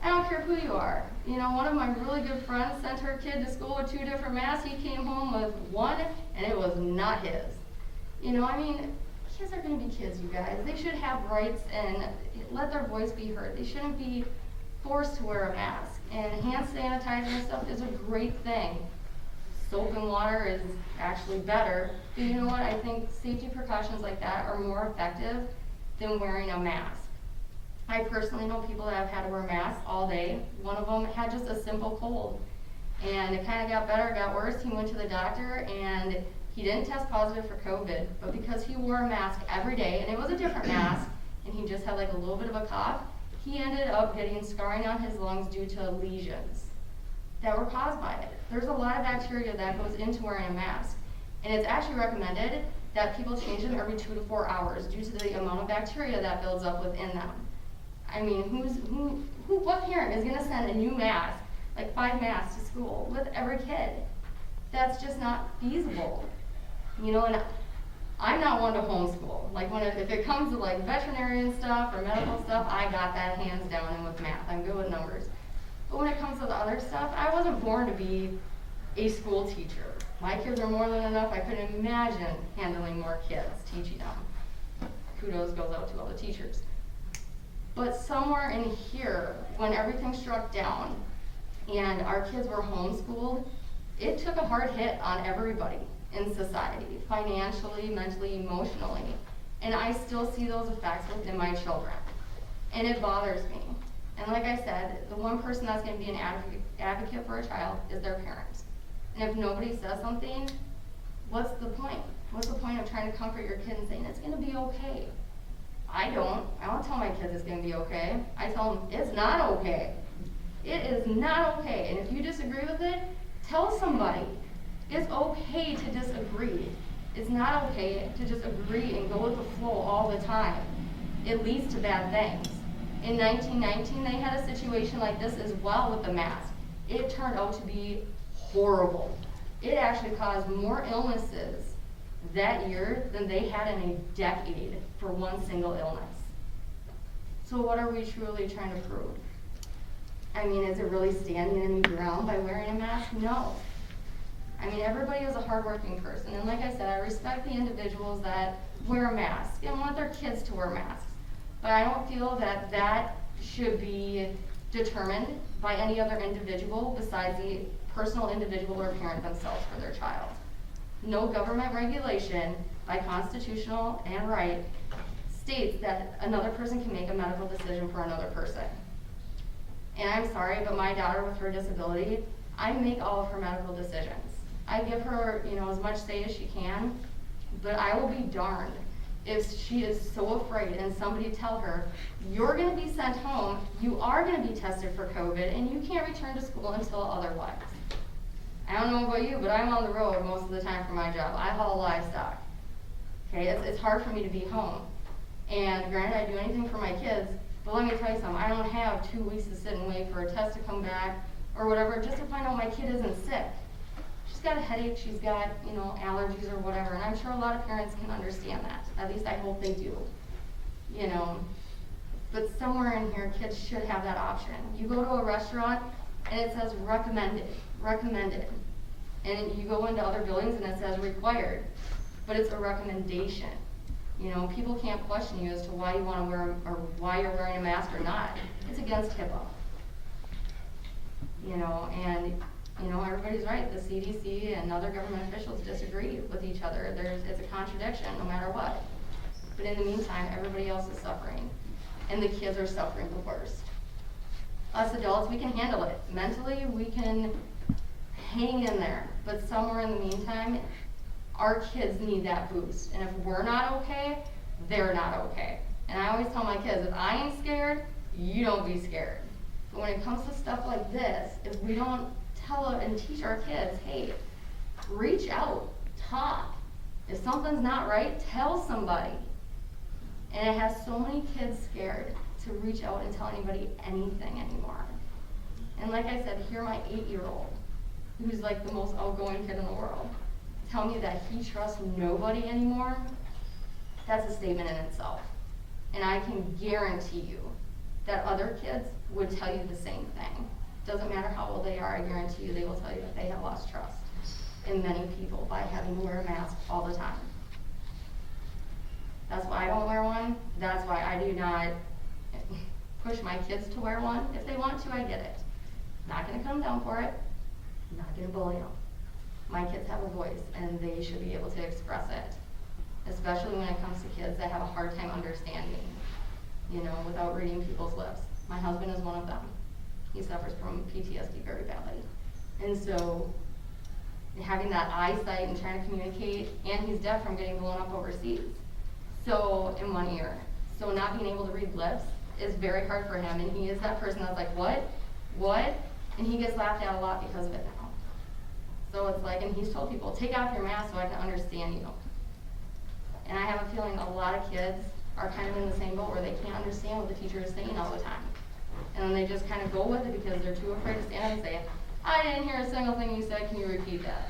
Speaker 8: I don't care who you are. You know, one of my really good friends sent her kid to school with 2 different masks. He came home with one, and it was not his. You know, I mean, kids are gonna be kids, you guys. They should have rights and let their voice be heard. They shouldn't be forced to wear a mask. And hand sanitizer and stuff is a great thing. Soap and water is actually better. But you know what? I think safety precautions like that are more effective than wearing a mask. I personally know people that have had to wear masks all day. One of them had just a simple cold. And it kind of got better, got worse. He went to the doctor and he didn't test positive for COVID, but because he wore a mask every day, and it was a different mask, and he just had like a little bit of a cough, he ended up getting scarring on his lungs due to lesions that were caused by it. There's a lot of bacteria that goes into wearing a mask, and it's actually recommended that people change them every 2 to 4 hours due to the amount of bacteria that builds up within them. I mean, what parent is gonna send a new mask, like 5 masks to school with every kid? That's just not feasible. You know, and I'm not one to homeschool. Like if it comes to like veterinarian stuff or medical stuff, I got that hands down, and with math, I'm good with numbers. But when it comes to the other stuff, I wasn't born to be a school teacher. My kids are more than enough. I couldn't imagine handling more kids, teaching them. kudos goes out to all the teachers. But somewhere in here, when everything struck down and our kids were homeschooled, it took a hard hit on everybody in society, financially, mentally, emotionally. And I still see those effects within my children. And it bothers me. And like I said, the one person that's gonna be an advocate for a child is their parents. And if nobody says something, what's the point? What's the point of trying to comfort your kid and saying, it's gonna be okay? I don't tell my kids it's gonna be okay. I tell them, it's not okay. It is not okay. And if you disagree with it, tell somebody. It's okay to disagree. It's not okay to just agree and go with the flow all the time. It leads to bad things. In 1919, they had a situation like this as well with the mask. It turned out to be horrible. It actually caused more illnesses that year than they had in a decade for one single illness. So what are we truly trying to prove? I mean, is it really standing any ground by wearing a mask? No. I mean, everybody is a hardworking person, and like I said, I respect the individuals that wear masks and want their kids to wear masks. But I don't feel that that should be determined by any other individual besides the personal individual or parent themselves for their child. No government regulation by constitutional and right states that another person can make a medical decision for another person. And I'm sorry, but my daughter with her disability, I make all of her medical decisions. I give her, as much say as she can, but I will be darned if she is so afraid and somebody tell her, you're gonna be sent home, you are gonna be tested for COVID, and you can't return to school until otherwise. I don't know about you, but I'm on the road most of the time for my job. I haul livestock. Okay, it's hard for me to be home. And granted, I do anything for my kids, but let me tell you something, I don't have 2 weeks to sit and wait for a test to come back or whatever, just to find out my kid isn't sick. She's got a headache, she's got, allergies or whatever, and I'm sure a lot of parents can understand that. At least I hope they do. But somewhere in here, kids should have that option. You go to a restaurant and it says recommended. And you go into other buildings and it says required, but it's a recommendation. People can't question you as to why you want to wear, or why you're wearing a mask or not. It's against HIPAA. Everybody's right. The CDC and other government officials disagree with each other. It's a contradiction no matter what. But in the meantime, everybody else is suffering. And the kids are suffering the worst. Us adults, we can handle it. Mentally, we can hang in there. But somewhere in the meantime, our kids need that boost. And if we're not okay, they're not okay. And I always tell my kids, if I ain't scared, you don't be scared. But when it comes to stuff like this, if we don't tell and teach our kids, hey, reach out, talk. If something's not right, tell somebody. And it has so many kids scared to reach out and tell anybody anything anymore. And like I said, here my 8-year-old, who's like the most outgoing kid in the world, tell me that he trusts nobody anymore, that's a statement in itself. And I can guarantee you that other kids would tell you the same thing. Doesn't matter how old they are, I guarantee you they will tell you that they have lost trust in many people by having to wear a mask all the time. That's why I don't wear one. That's why I do not push my kids to wear one. If they want to, I get it. Not gonna come down for it. Not gonna bully them. My kids have a voice and they should be able to express it. Especially when it comes to kids that have a hard time understanding, without reading people's lips. My husband is one of them. He suffers from PTSD very badly. And so having that eyesight and trying to communicate, and he's deaf from getting blown up overseas. So in one ear. So not being able to read lips is very hard for him. And he is that person that's like, what? And he gets laughed at a lot because of it now. So it's like, and he's told people, take off your mask so I can understand you. And I have a feeling a lot of kids are kind of in the same boat where they can't understand what the teacher is saying all the time. And then they just kind of go with it because they're too afraid to stand up and say, I didn't hear a single thing you said, can you repeat that?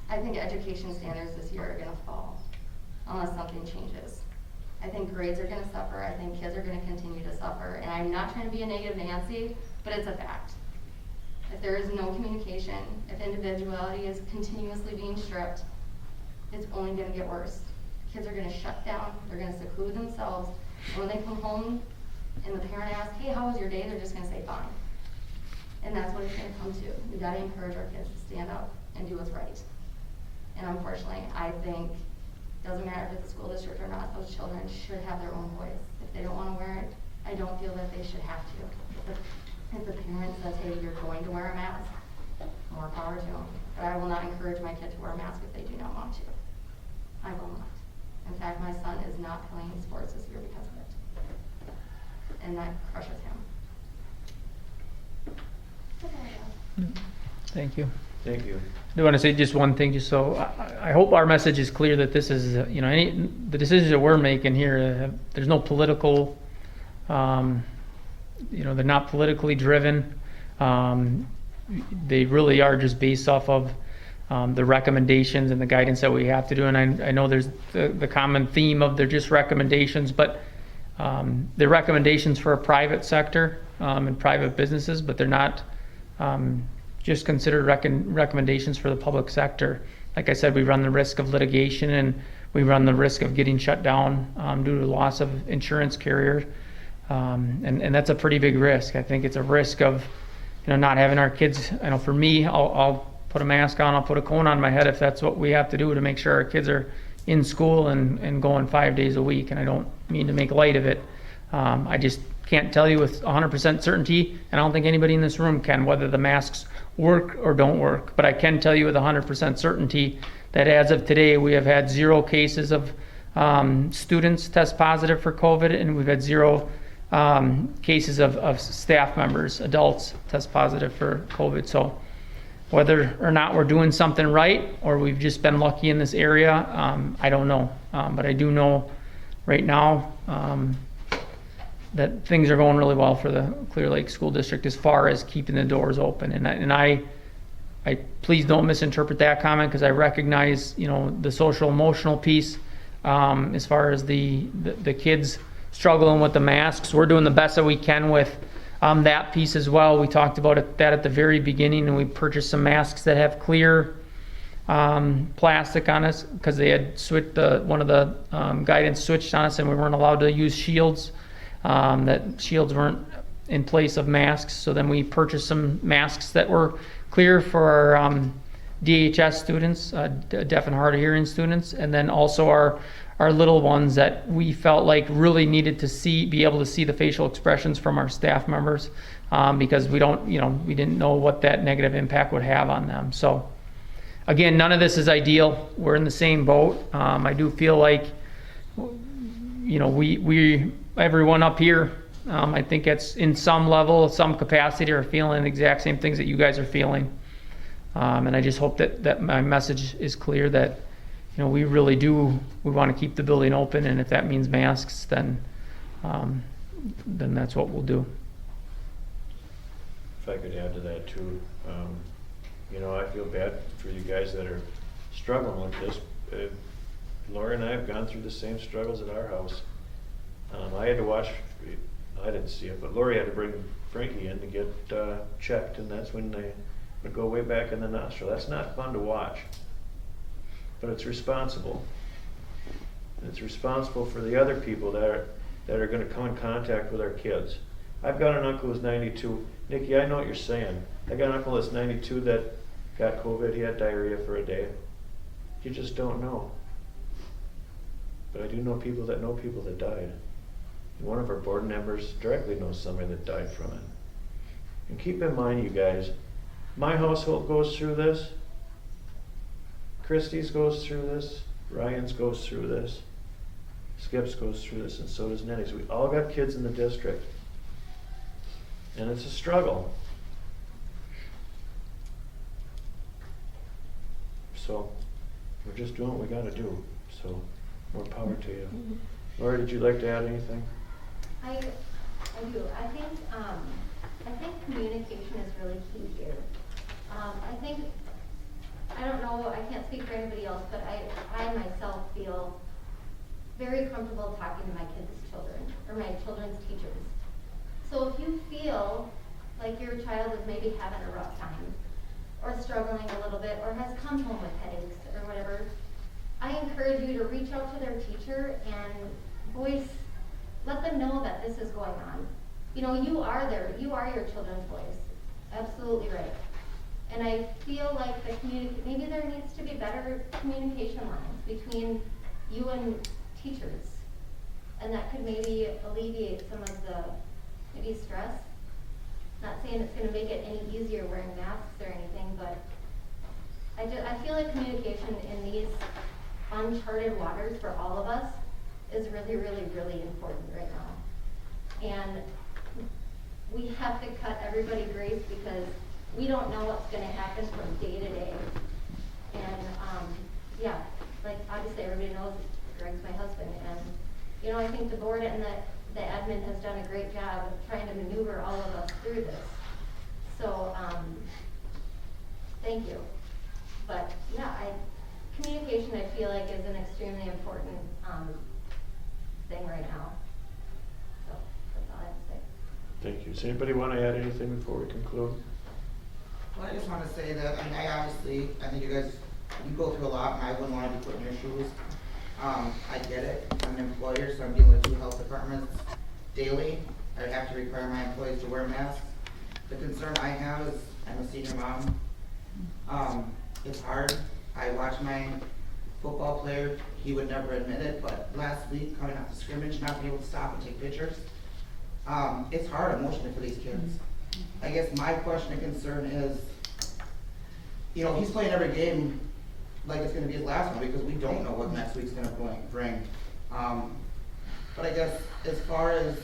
Speaker 8: I think education standards this year are gonna fall unless something changes. I think grades are gonna suffer, I think kids are gonna continue to suffer, and I'm not trying to be a negative Nancy, but it's a fact. If there is no communication, if individuality is continuously being stripped, it's only gonna get worse. kids are gonna shut down, they're gonna seclude themselves, and when they come home and the parent asks, hey, how was your day, they're just gonna say fine. And that's what it's gonna come to. We gotta encourage our kids to stand up and do what's right. And unfortunately, I think, doesn't matter if it's a school district or not, those children should have their own voice. If they don't wanna wear it, I don't feel that they should have to. If the parent says, hey, you're going to wear a mask, more power to them. But I will not encourage my kid to wear a mask if they do not want to. I will not. In fact, my son is not playing sports this year because of it. And that crushes him. That's all I have.
Speaker 3: Thank you.
Speaker 1: Thank you.
Speaker 3: I do want to say just one thing, just so I hope our message is clear that this is, you know, the decisions that we're making here, there's no political, you know, they're not politically driven. They really are just based off of the recommendations and the guidance that we have to do. And I know there's the common theme of they're just recommendations, but they're recommendations for a private sector and private businesses, but they're not just considered recommendations for the public sector. Like I said, we run the risk of litigation and we run the risk of getting shut down due to loss of insurance carrier. And that's a pretty big risk. I think it's a risk of, you know, not having our kids, I know for me, I'll put a mask on, I'll put a cone on my head if that's what we have to do to make sure our kids are in school and going 5 days a week. And I don't mean to make light of it. I just can't tell you with 100% certainty, and I don't think anybody in this room can, whether the masks work or don't work. But I can tell you with 100% certainty that as of today, we have had 0 cases of students test positive for COVID, and we've had 0 cases of staff members, adults, test positive for COVID. So whether or not we're doing something right or we've just been lucky in this area, I don't know. But I do know right now that things are going really well for the Clear Lake School District as far as keeping the doors open. And I please don't misinterpret that comment, because I recognize, you know, the social emotional piece as far as the kids struggling with the masks. We're doing the best that we can with that piece as well. We talked about that at the very beginning, and we purchased some masks that have clear plastic on us because they had switched one of the guidance switched on us, and we weren't allowed to use shields. That shields weren't in place of masks. So then we purchased some masks that were clear for our DHS students, deaf and hard of hearing students, and then also our little ones that we felt like really needed to be able to see the facial expressions from our staff members, because we didn't know what that negative impact would have on them. So again, none of this is ideal. We're in the same boat. I do feel like, you know, we everyone up here, I think it's in some level, some capacity, are feeling the exact same things that you guys are feeling. And I just hope that my message is clear that, you know, we really do, we want to keep the building open, and if that means masks, then that's what we'll do.
Speaker 1: If I could add to that too, you know, I feel bad for you guys that are struggling with this. Lori and I have gone through the same struggles at our house. I had to watch, I didn't see it, but Lori had to bring Frankie in to get checked, and that's when they would go way back in the nostril. That's not fun to watch, but it's responsible. And it's responsible for the other people that are going to come in contact with our kids. I've got an uncle who's 92. Nikki, I know what you're saying. I got an uncle that's 92 that got COVID. He had diarrhea for a day. You just don't know. But I do know people that died. And one of our board members directly knows somebody that died from it. And keep in mind, you guys, my household goes through this. Christie's goes through this. Ryan's goes through this. Skip's goes through this, and so does Nettie's. We all got kids in the district. And it's a struggle. So we're just doing what we got to do. So more power to you. Laura, did you like to add anything?
Speaker 9: I do. I think communication is really key here. I don't know, I can't speak for anybody else, but I myself feel very comfortable talking to my kids' children, or my children's teachers. So if you feel like your child is maybe having a rough time, or struggling a little bit, or has come home with headaches, or whatever, I encourage you to reach out to their teacher and let them know that this is going on. You know, you are your children's voice. Absolutely right. And I feel like maybe there needs to be better communication lines between you and teachers. And that could maybe alleviate some of the, maybe stress. Not saying it's gonna make it any easier wearing masks or anything, but I feel like communication in these uncharted waters for all of us is really, really, really important right now. And we have to cut everybody grace because we don't know what's gonna happen from day to day. And yeah, like obviously everybody knows Greg's my husband, and you know, I think the board and the admin has done a great job of trying to maneuver all of us through this. So thank you. But yeah, communication I feel like is an extremely important thing right now. So that's all I have to say.
Speaker 1: Thank you. Does anybody want to add anything before we conclude?
Speaker 10: Well, I just want to say that, I think you guys, you go through a lot, and I wouldn't want to be put in your shoes. I get it. I'm an employer, so I'm dealing with 2 health departments daily. I have to require my employees to wear masks. The concern I have is I'm a senior mom. It's hard. I watch my football player. He would never admit it, but last week, coming off the scrimmage, not being able to stop and take pictures. It's hard emotionally for these kids. I guess my question and concern is, you know, he's playing every game like it's gonna be his last one because we don't know what next week's gonna bring. But I guess as far as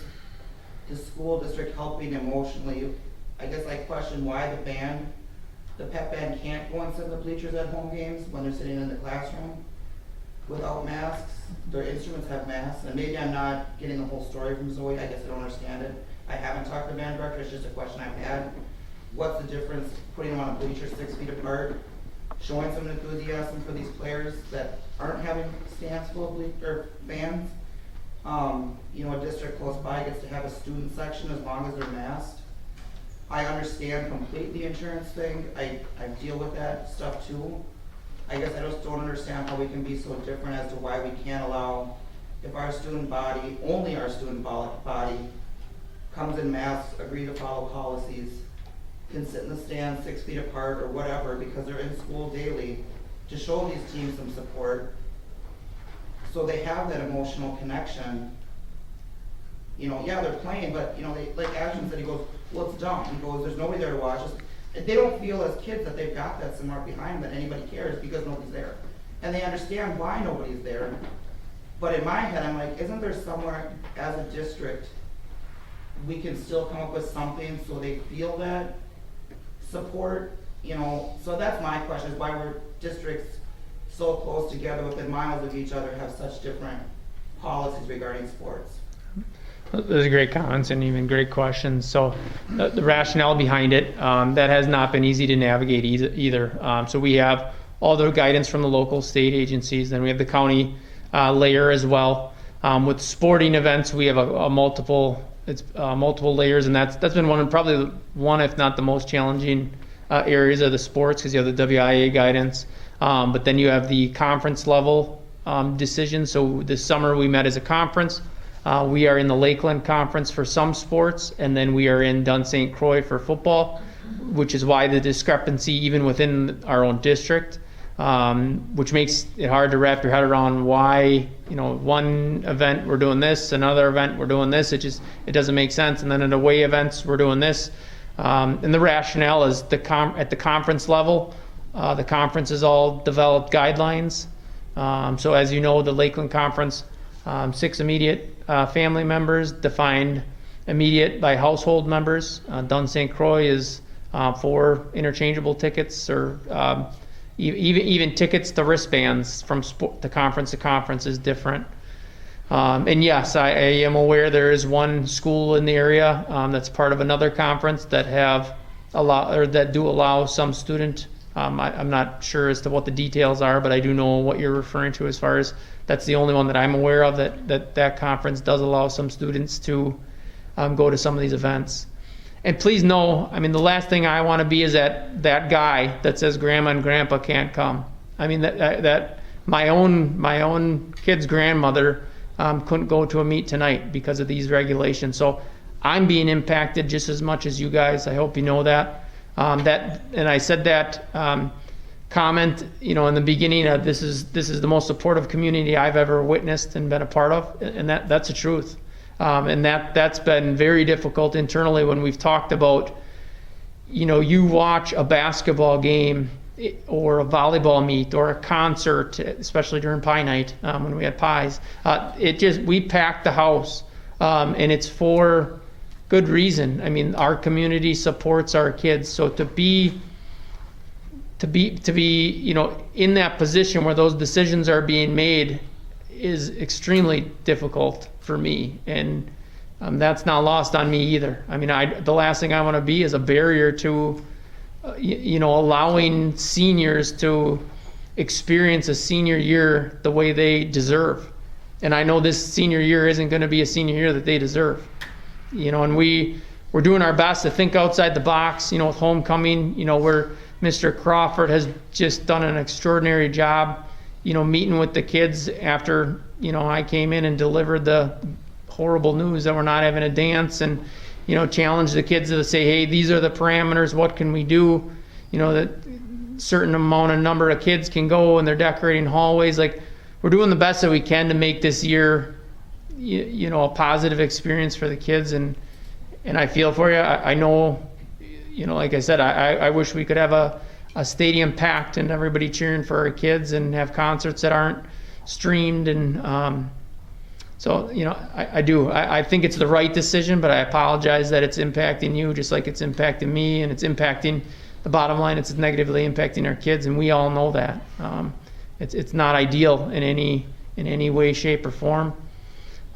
Speaker 10: the school district helping emotionally, I guess I question why the pep band can't go and sit in the bleachers at home games when they're sitting in the classroom without masks. Their instruments have masks, and maybe I'm not getting the whole story from Zoe. I guess I don't understand it. I haven't talked to the band director, it's just a question I've had. What's the difference putting them on a bleacher 6 feet apart, showing some enthusiasm for these players that aren't having stands full of bands? You know, a district close by gets to have a student section as long as they're masked. I understand completely the insurance thing. I deal with that stuff too. I guess I just don't understand how we can be so different as to why we can't allow, if our student body, only our student body, comes in masks, agree to follow policies, can sit in the stands 6 feet apart or whatever because they're in school daily, to show these teams some support so they have that emotional connection. You know, yeah, they're playing, but you know, like Ashton said, he goes, well, it's dumb. He goes, there's nobody there to watch us. They don't feel as kids that they've got that somewhere behind that anybody cares because nobody's there. And they understand why nobody's there. But in my head, I'm like, isn't there somewhere as a district we can still come up with something so they feel that support? You know, so that's my question, is why we're districts so close together within miles of each other have such different policies regarding sports.
Speaker 3: Those are great comments and even great questions. So the rationale behind it, that has not been easy to navigate either. So we have all the guidance from the local state agencies, then we have the county layer as well. With sporting events, we have a multiple layers, and that's been probably one, if not the most challenging areas of the sports, because you have the WIA guidance. But then you have the conference level decisions. So this summer we met as a conference. We are in the Lakeland Conference for some sports, and then we are in Dunn St. Croix for football, which is why the discrepancy even within our own district, which makes it hard to wrap your head around why, you know, one event we're doing this, another event we're doing this. It doesn't make sense. And then at away events we're doing this. And the rationale is at the conference level, the conference has all developed guidelines. So as you know, the Lakeland Conference, 6 immediate family members, defined immediate by household members. Dunn St. Croix is 4 interchangeable tickets, or even tickets to wristbands from the conference to conference is different. And yes, I am aware there is one school in the area that's part of another conference that that do allow some student. I'm not sure as to what the details are, but I do know what you're referring to as far as that's the only one that I'm aware of that conference does allow some students to go to some of these events. And please know, I mean, the last thing I want to be is that guy that says grandma and grandpa can't come. I mean, that my own kid's grandmother couldn't go to a meet tonight because of these regulations. So I'm being impacted just as much as you guys. I hope you know that. And I said that comment, in the beginning of this is the most supportive community I've ever witnessed and been a part of, and that's the truth. And that's been very difficult internally when we've talked about, you watch a basketball game or a volleyball meet or a concert, especially during pie night when we had pies. We packed the house, and it's for good reason. I mean, our community supports our kids, so to be in that position where those decisions are being made is extremely difficult for me, and that's not lost on me either. I mean, the last thing I want to be is a barrier to allowing seniors to experience a senior year the way they deserve. And I know this senior year isn't going to be a senior year that they deserve. And we're doing our best to think outside the box, with homecoming, where Mr. Crawford has just done an extraordinary job, meeting with the kids after, I came in and delivered the horrible news that we're not having a dance, and, challenge the kids to say, hey, these are the parameters, what can we do? That certain number of kids can go and they're decorating hallways. Like, we're doing the best that we can to make this year, a positive experience for the kids, and I feel for you. I know, like I said, I wish we could have a stadium packed and everybody cheering for our kids and have concerts that aren't streamed, and so I do. I think it's the right decision, but I apologize that it's impacting you just like it's impacting me, and it's impacting the bottom line. It's negatively impacting our kids, and we all know that. It's not ideal in any way, shape, or form.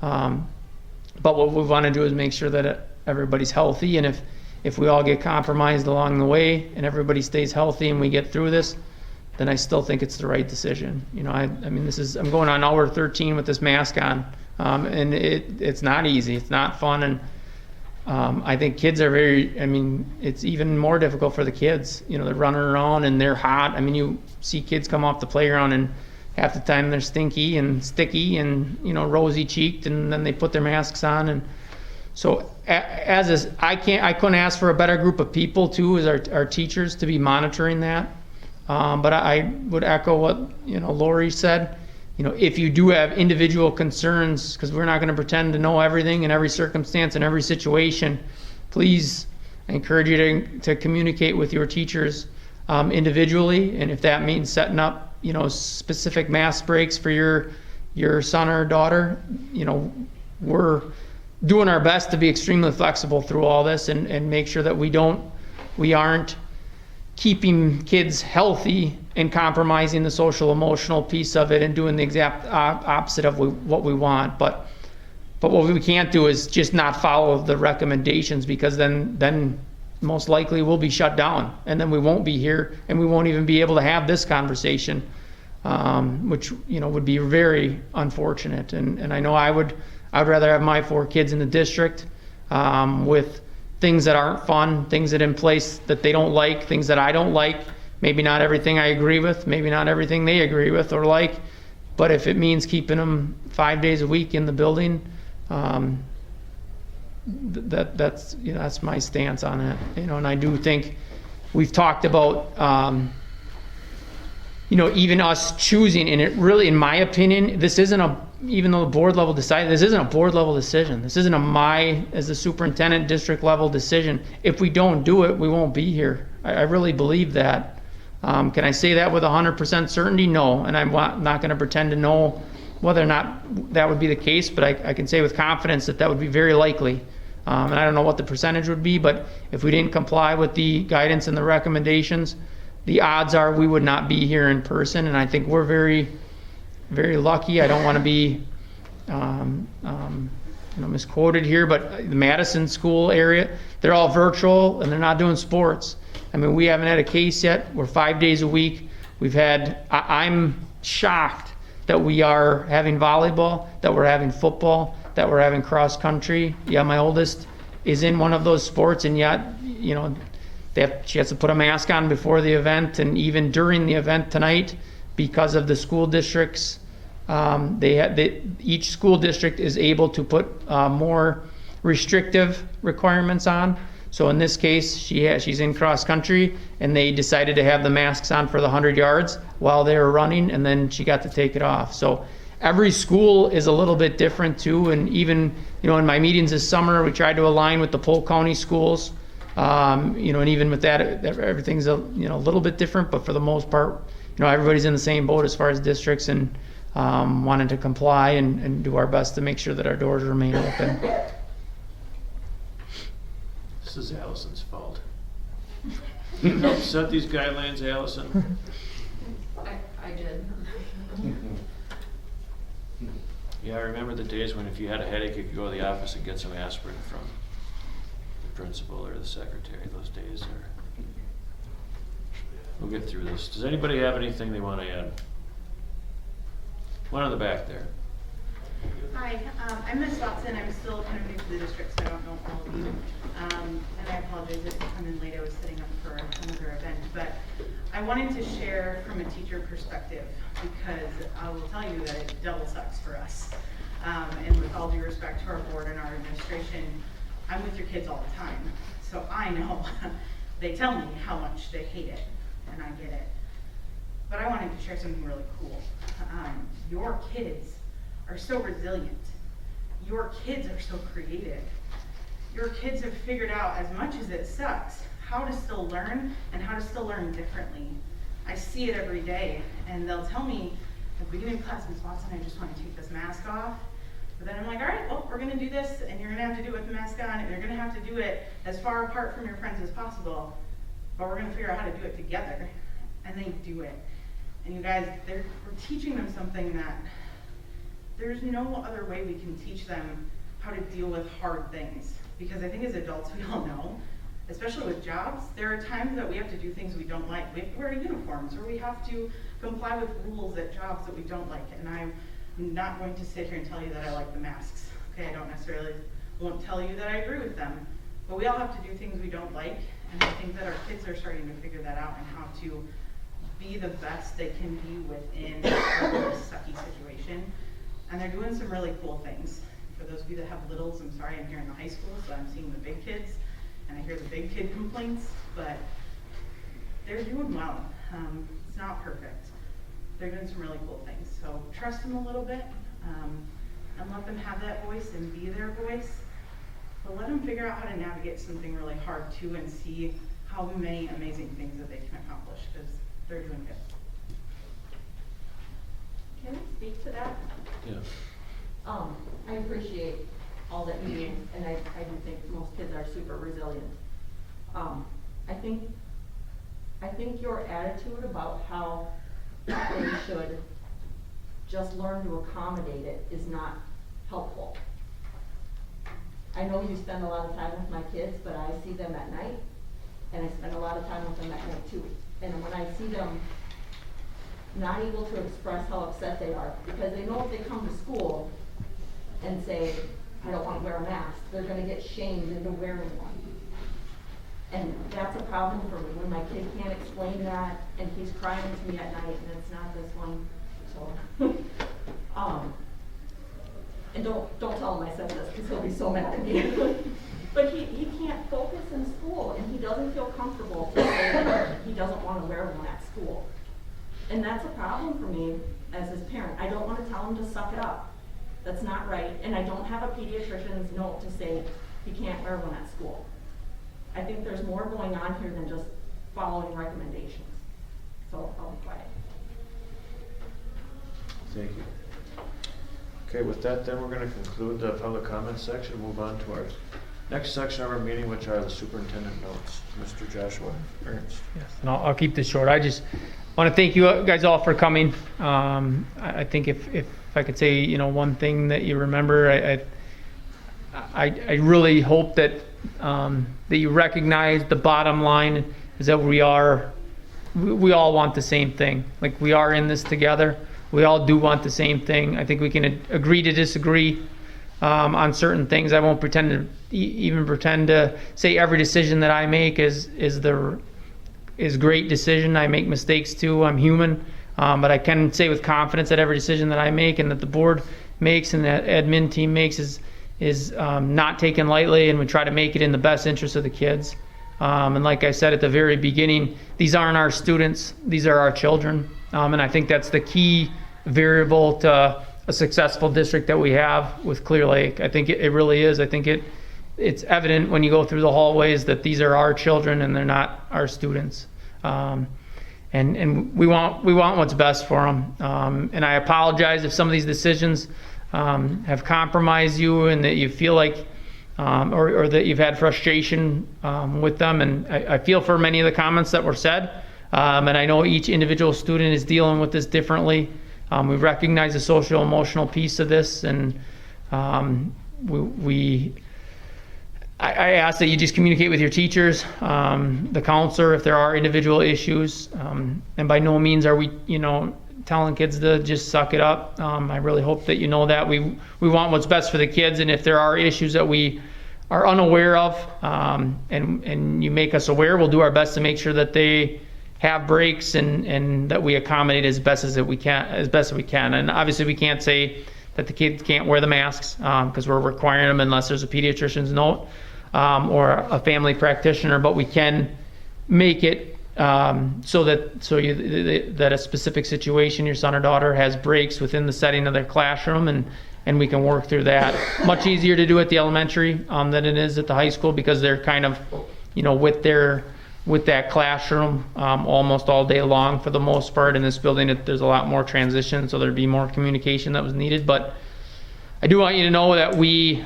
Speaker 3: But what we want to do is make sure that everybody's healthy, and if we all get compromised along the way and everybody stays healthy and we get through this, then I still think it's the right decision. I mean, I'm going on hour 13 with this mask on, and it's not easy. It's not fun, and I think kids are it's even more difficult for the kids. They're running around and they're hot. I mean, you see kids come off the playground and half the time they're stinky and sticky and, rosy cheeked, and then they put their masks on. And so I couldn't ask for a better group of people too, as our teachers, to be monitoring that. But I would echo what, Lori said. If you do have individual concerns, because we're not going to pretend to know everything in every circumstance and every situation, please, I encourage you to communicate with your teachers individually. And if that means setting up, specific mask breaks for your son or daughter, we're doing our best to be extremely flexible through all this and make sure that we aren't keeping kids healthy and compromising the social emotional piece of it and doing the exact opposite of what we want. But what we can't do is just not follow the recommendations, because then most likely we'll be shut down, and then we won't be here and we won't even be able to have this conversation, which would be very unfortunate. And I know I'd rather have my 4 kids in the district with things that aren't fun, things that in place that they don't like, things that I don't like. Maybe not everything I agree with, maybe not everything they agree with or like, but if it means keeping them 5 days a week in the building, that's my stance on it. And I do think we've talked about even us choosing, and it really, in my opinion, this isn't even though the board level decided, this isn't a board level decision. This isn't as the superintendent, district level decision. If we don't do it, we won't be here. I really believe that. Can I say that with 100% certainty? No, and I'm not going to pretend to know whether or not that would be the case, but I can say with confidence that would be very likely. And I don't know what the percentage would be, but if we didn't comply with the guidance and the recommendations, the odds are we would not be here in person. And I think we're very, very lucky. I don't want to be misquoted here, but the Madison school area, they're all virtual and they're not doing sports. I mean, we haven't had a case yet. We're 5 days a week. I'm shocked that we are having volleyball, that we're having football, that we're having cross country. Yeah, my oldest is in one of those sports, and yet, she has to put a mask on before the event, and even during the event tonight, because of the school districts. Each school district is able to put more restrictive requirements on. So in this case, she's in cross country, and they decided to have the masks on for the 100 yards while they were running, and then she got to take it off. So every school is a little bit different too, and even, in my meetings this summer, we tried to align with the Polk County schools. And even with that, everything's a little bit different, but for the most part, everybody's in the same boat as far as districts, and wanted to comply and do our best to make sure that our doors remain open.
Speaker 1: This is Allison's fault. You helped set these guidelines, Allison.
Speaker 8: I did.
Speaker 1: Yeah, I remember the days when if you had a headache, you could go to the office and get some aspirin from the principal or the secretary. Those days are... We'll get through this. Does anybody have anything they want to add? One on the back there.
Speaker 11: Hi, I'm Ms. Watson. I'm still kind of new to the district, so I don't know all of you. And I apologize if I come in late. I was setting up for another event. But I wanted to share from a teacher perspective, because I will tell you that it double sucks for us. And with all due respect to our board and our administration, I'm with your kids all the time. So I know they tell me how much they hate it, and I get it. But I wanted to share something really cool. Your kids are so resilient. Your kids are so creative. Your kids have figured out, as much as it sucks, how to still learn and how to still learn differently. I see it every day, and they'll tell me at the beginning of class, Ms. Watson, I just want to take this mask off. But then I'm like, all right, well, we're going to do this, and you're going to have to do it with the mask on, and you're going to have to do it as far apart from your friends as possible. But we're going to figure out how to do it together. And they do it. And you guys, we're teaching them something that there's no other way we can teach them how to deal with hard things. Because I think as adults, we all know, especially with jobs, there are times that we have to do things we don't like. We have to wear uniforms, or we have to comply with rules at jobs that we don't like. And I'm not going to sit here and tell you that I like the masks. Okay, won't tell you that I agree with them. But we all have to do things we don't like. And I think that our kids are starting to figure that out, and how to be the best they can be within a really sucky situation. And they're doing some really cool things. For those of you that have littles, I'm sorry, I'm here in the high school, so I'm seeing the big kids, and I hear the big kid complaints, but they're doing well. It's not perfect. They're doing some really cool things. So trust them a little bit, and let them have that voice and be their voice. But let them figure out how to navigate something really hard too, and see how many amazing things that they can accomplish, because they're doing good.
Speaker 4: Can I speak to that?
Speaker 1: Yeah.
Speaker 4: I appreciate all that you do, and I do think most kids are super resilient. I think your attitude about how they should just learn to accommodate it is not helpful. I know you spend a lot of time with my kids, but I see them at night, and I spend a lot of time with them at night too. And when I see them not able to express how upset they are, because they know if they come to school and say, I don't want to wear a mask, they're going to get shamed into wearing one. And that's a problem for me, when my kid can't explain that, and he's crying to me at night, and it's not this one, so. And don't tell him I said this, because he'll be so mad at me. But he can't focus in school, and he doesn't feel comfortable to say that he doesn't want to wear one at school. And that's a problem for me as his parent. I don't want to tell him to suck it up. That's not right. And I don't have a pediatrician's note to say he can't wear one at school. I think there's more going on here than just following recommendations. So I'll be quiet.
Speaker 1: Thank you. Okay, with that, then we're going to conclude the public comment section, move on to our next section of our meeting, which are the superintendent notes. Mr. Joshua Ernst.
Speaker 3: Yes, and I'll keep this short. I just want to thank you guys all for coming. I think if I could say, one thing that you remember, I really hope that that you recognize the bottom line is that we all want the same thing. Like, we are in this together. We all do want the same thing. I think we can agree to disagree on certain things. I won't pretend to say every decision that I make is great decision. I make mistakes too. I'm human. But I can say with confidence that every decision that I make and that the board makes and that admin team makes is not taken lightly, and we try to make it in the best interest of the kids. And like I said at the very beginning, these aren't our students, these are our children. And I think that's the key variable to a successful district that we have with Clear Lake. I think it really is. I think it's evident when you go through the hallways that these are our children and they're not our students. And we want what's best for them. And I apologize if some of these decisions have compromised you and that you feel like, or that you've had frustration with them. And I feel for many of the comments that were said. And I know each individual student is dealing with this differently. We recognize the social emotional piece of this, and I ask that you just communicate with your teachers, the counselor, if there are individual issues. And by no means are we, telling kids to just suck it up. I really hope that you know that we want what's best for the kids, and if there are issues that we are unaware of, and you make us aware, we'll do our best to make sure that they have breaks and that we accommodate as best as we can. And obviously we can't say that the kids can't wear the masks because we're requiring them unless there's a pediatrician's note or a family practitioner, but we can make it so that a specific situation, your son or daughter has breaks within the setting of their classroom, and we can work through that. Much easier to do at the elementary than it is at the high school, because they're kind of, with that classroom almost all day long for the most part. In this building, there's a lot more transition, so there'd be more communication that was needed. But I do want you to know that we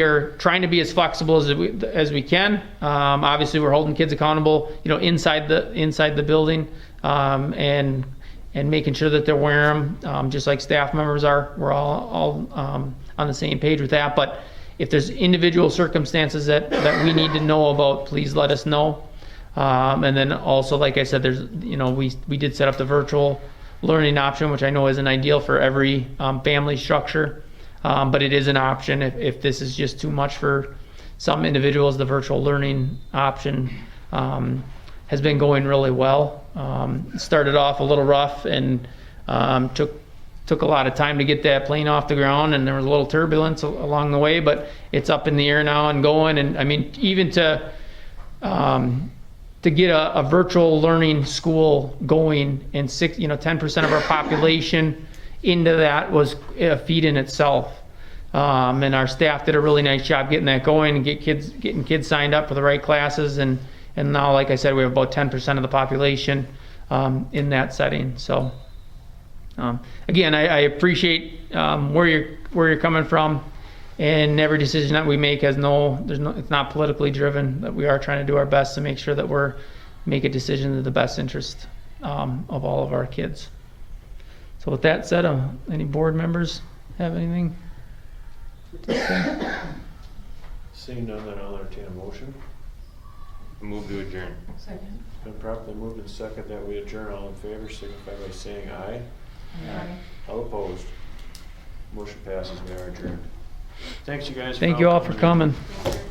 Speaker 3: are trying to be as flexible as we can. Obviously, we're holding kids accountable, inside the building, and making sure that they're wearing them, just like staff members are. We're all on the same page with that. But if there's individual circumstances that we need to know about, please let us know. And then also, like I said, there's, we did set up the virtual learning option, which I know isn't ideal for every family structure, but it is an option if this is just too much for some individuals. The virtual learning option has been going really well. It started off a little rough and took a lot of time to get that plane off the ground, and there was a little turbulence along the way, but it's up in the air now and going. And I mean, even to get a virtual learning school going and 10% of our population into that was a feat in itself. And our staff did a really nice job getting that going and getting kids signed up for the right classes. And now, like I said, we have about 10% of the population in that setting. So again, I appreciate where you're coming from. And every decision that we make it's not politically driven. That we are trying to do our best to make sure that make a decision in the best interest of all of our kids. So with that said, any board members have anything to say?
Speaker 1: Seeing none, then I'll entertain a motion.
Speaker 12: Move to adjourn.
Speaker 6: Second.
Speaker 1: It's been properly moved and second that we adjourn. All in favor, signify by saying aye.
Speaker 6: Aye.
Speaker 1: All opposed? Motion passes. We are adjourned. Thanks, you guys.
Speaker 3: Thank you all for coming.
Speaker 2: Thank you.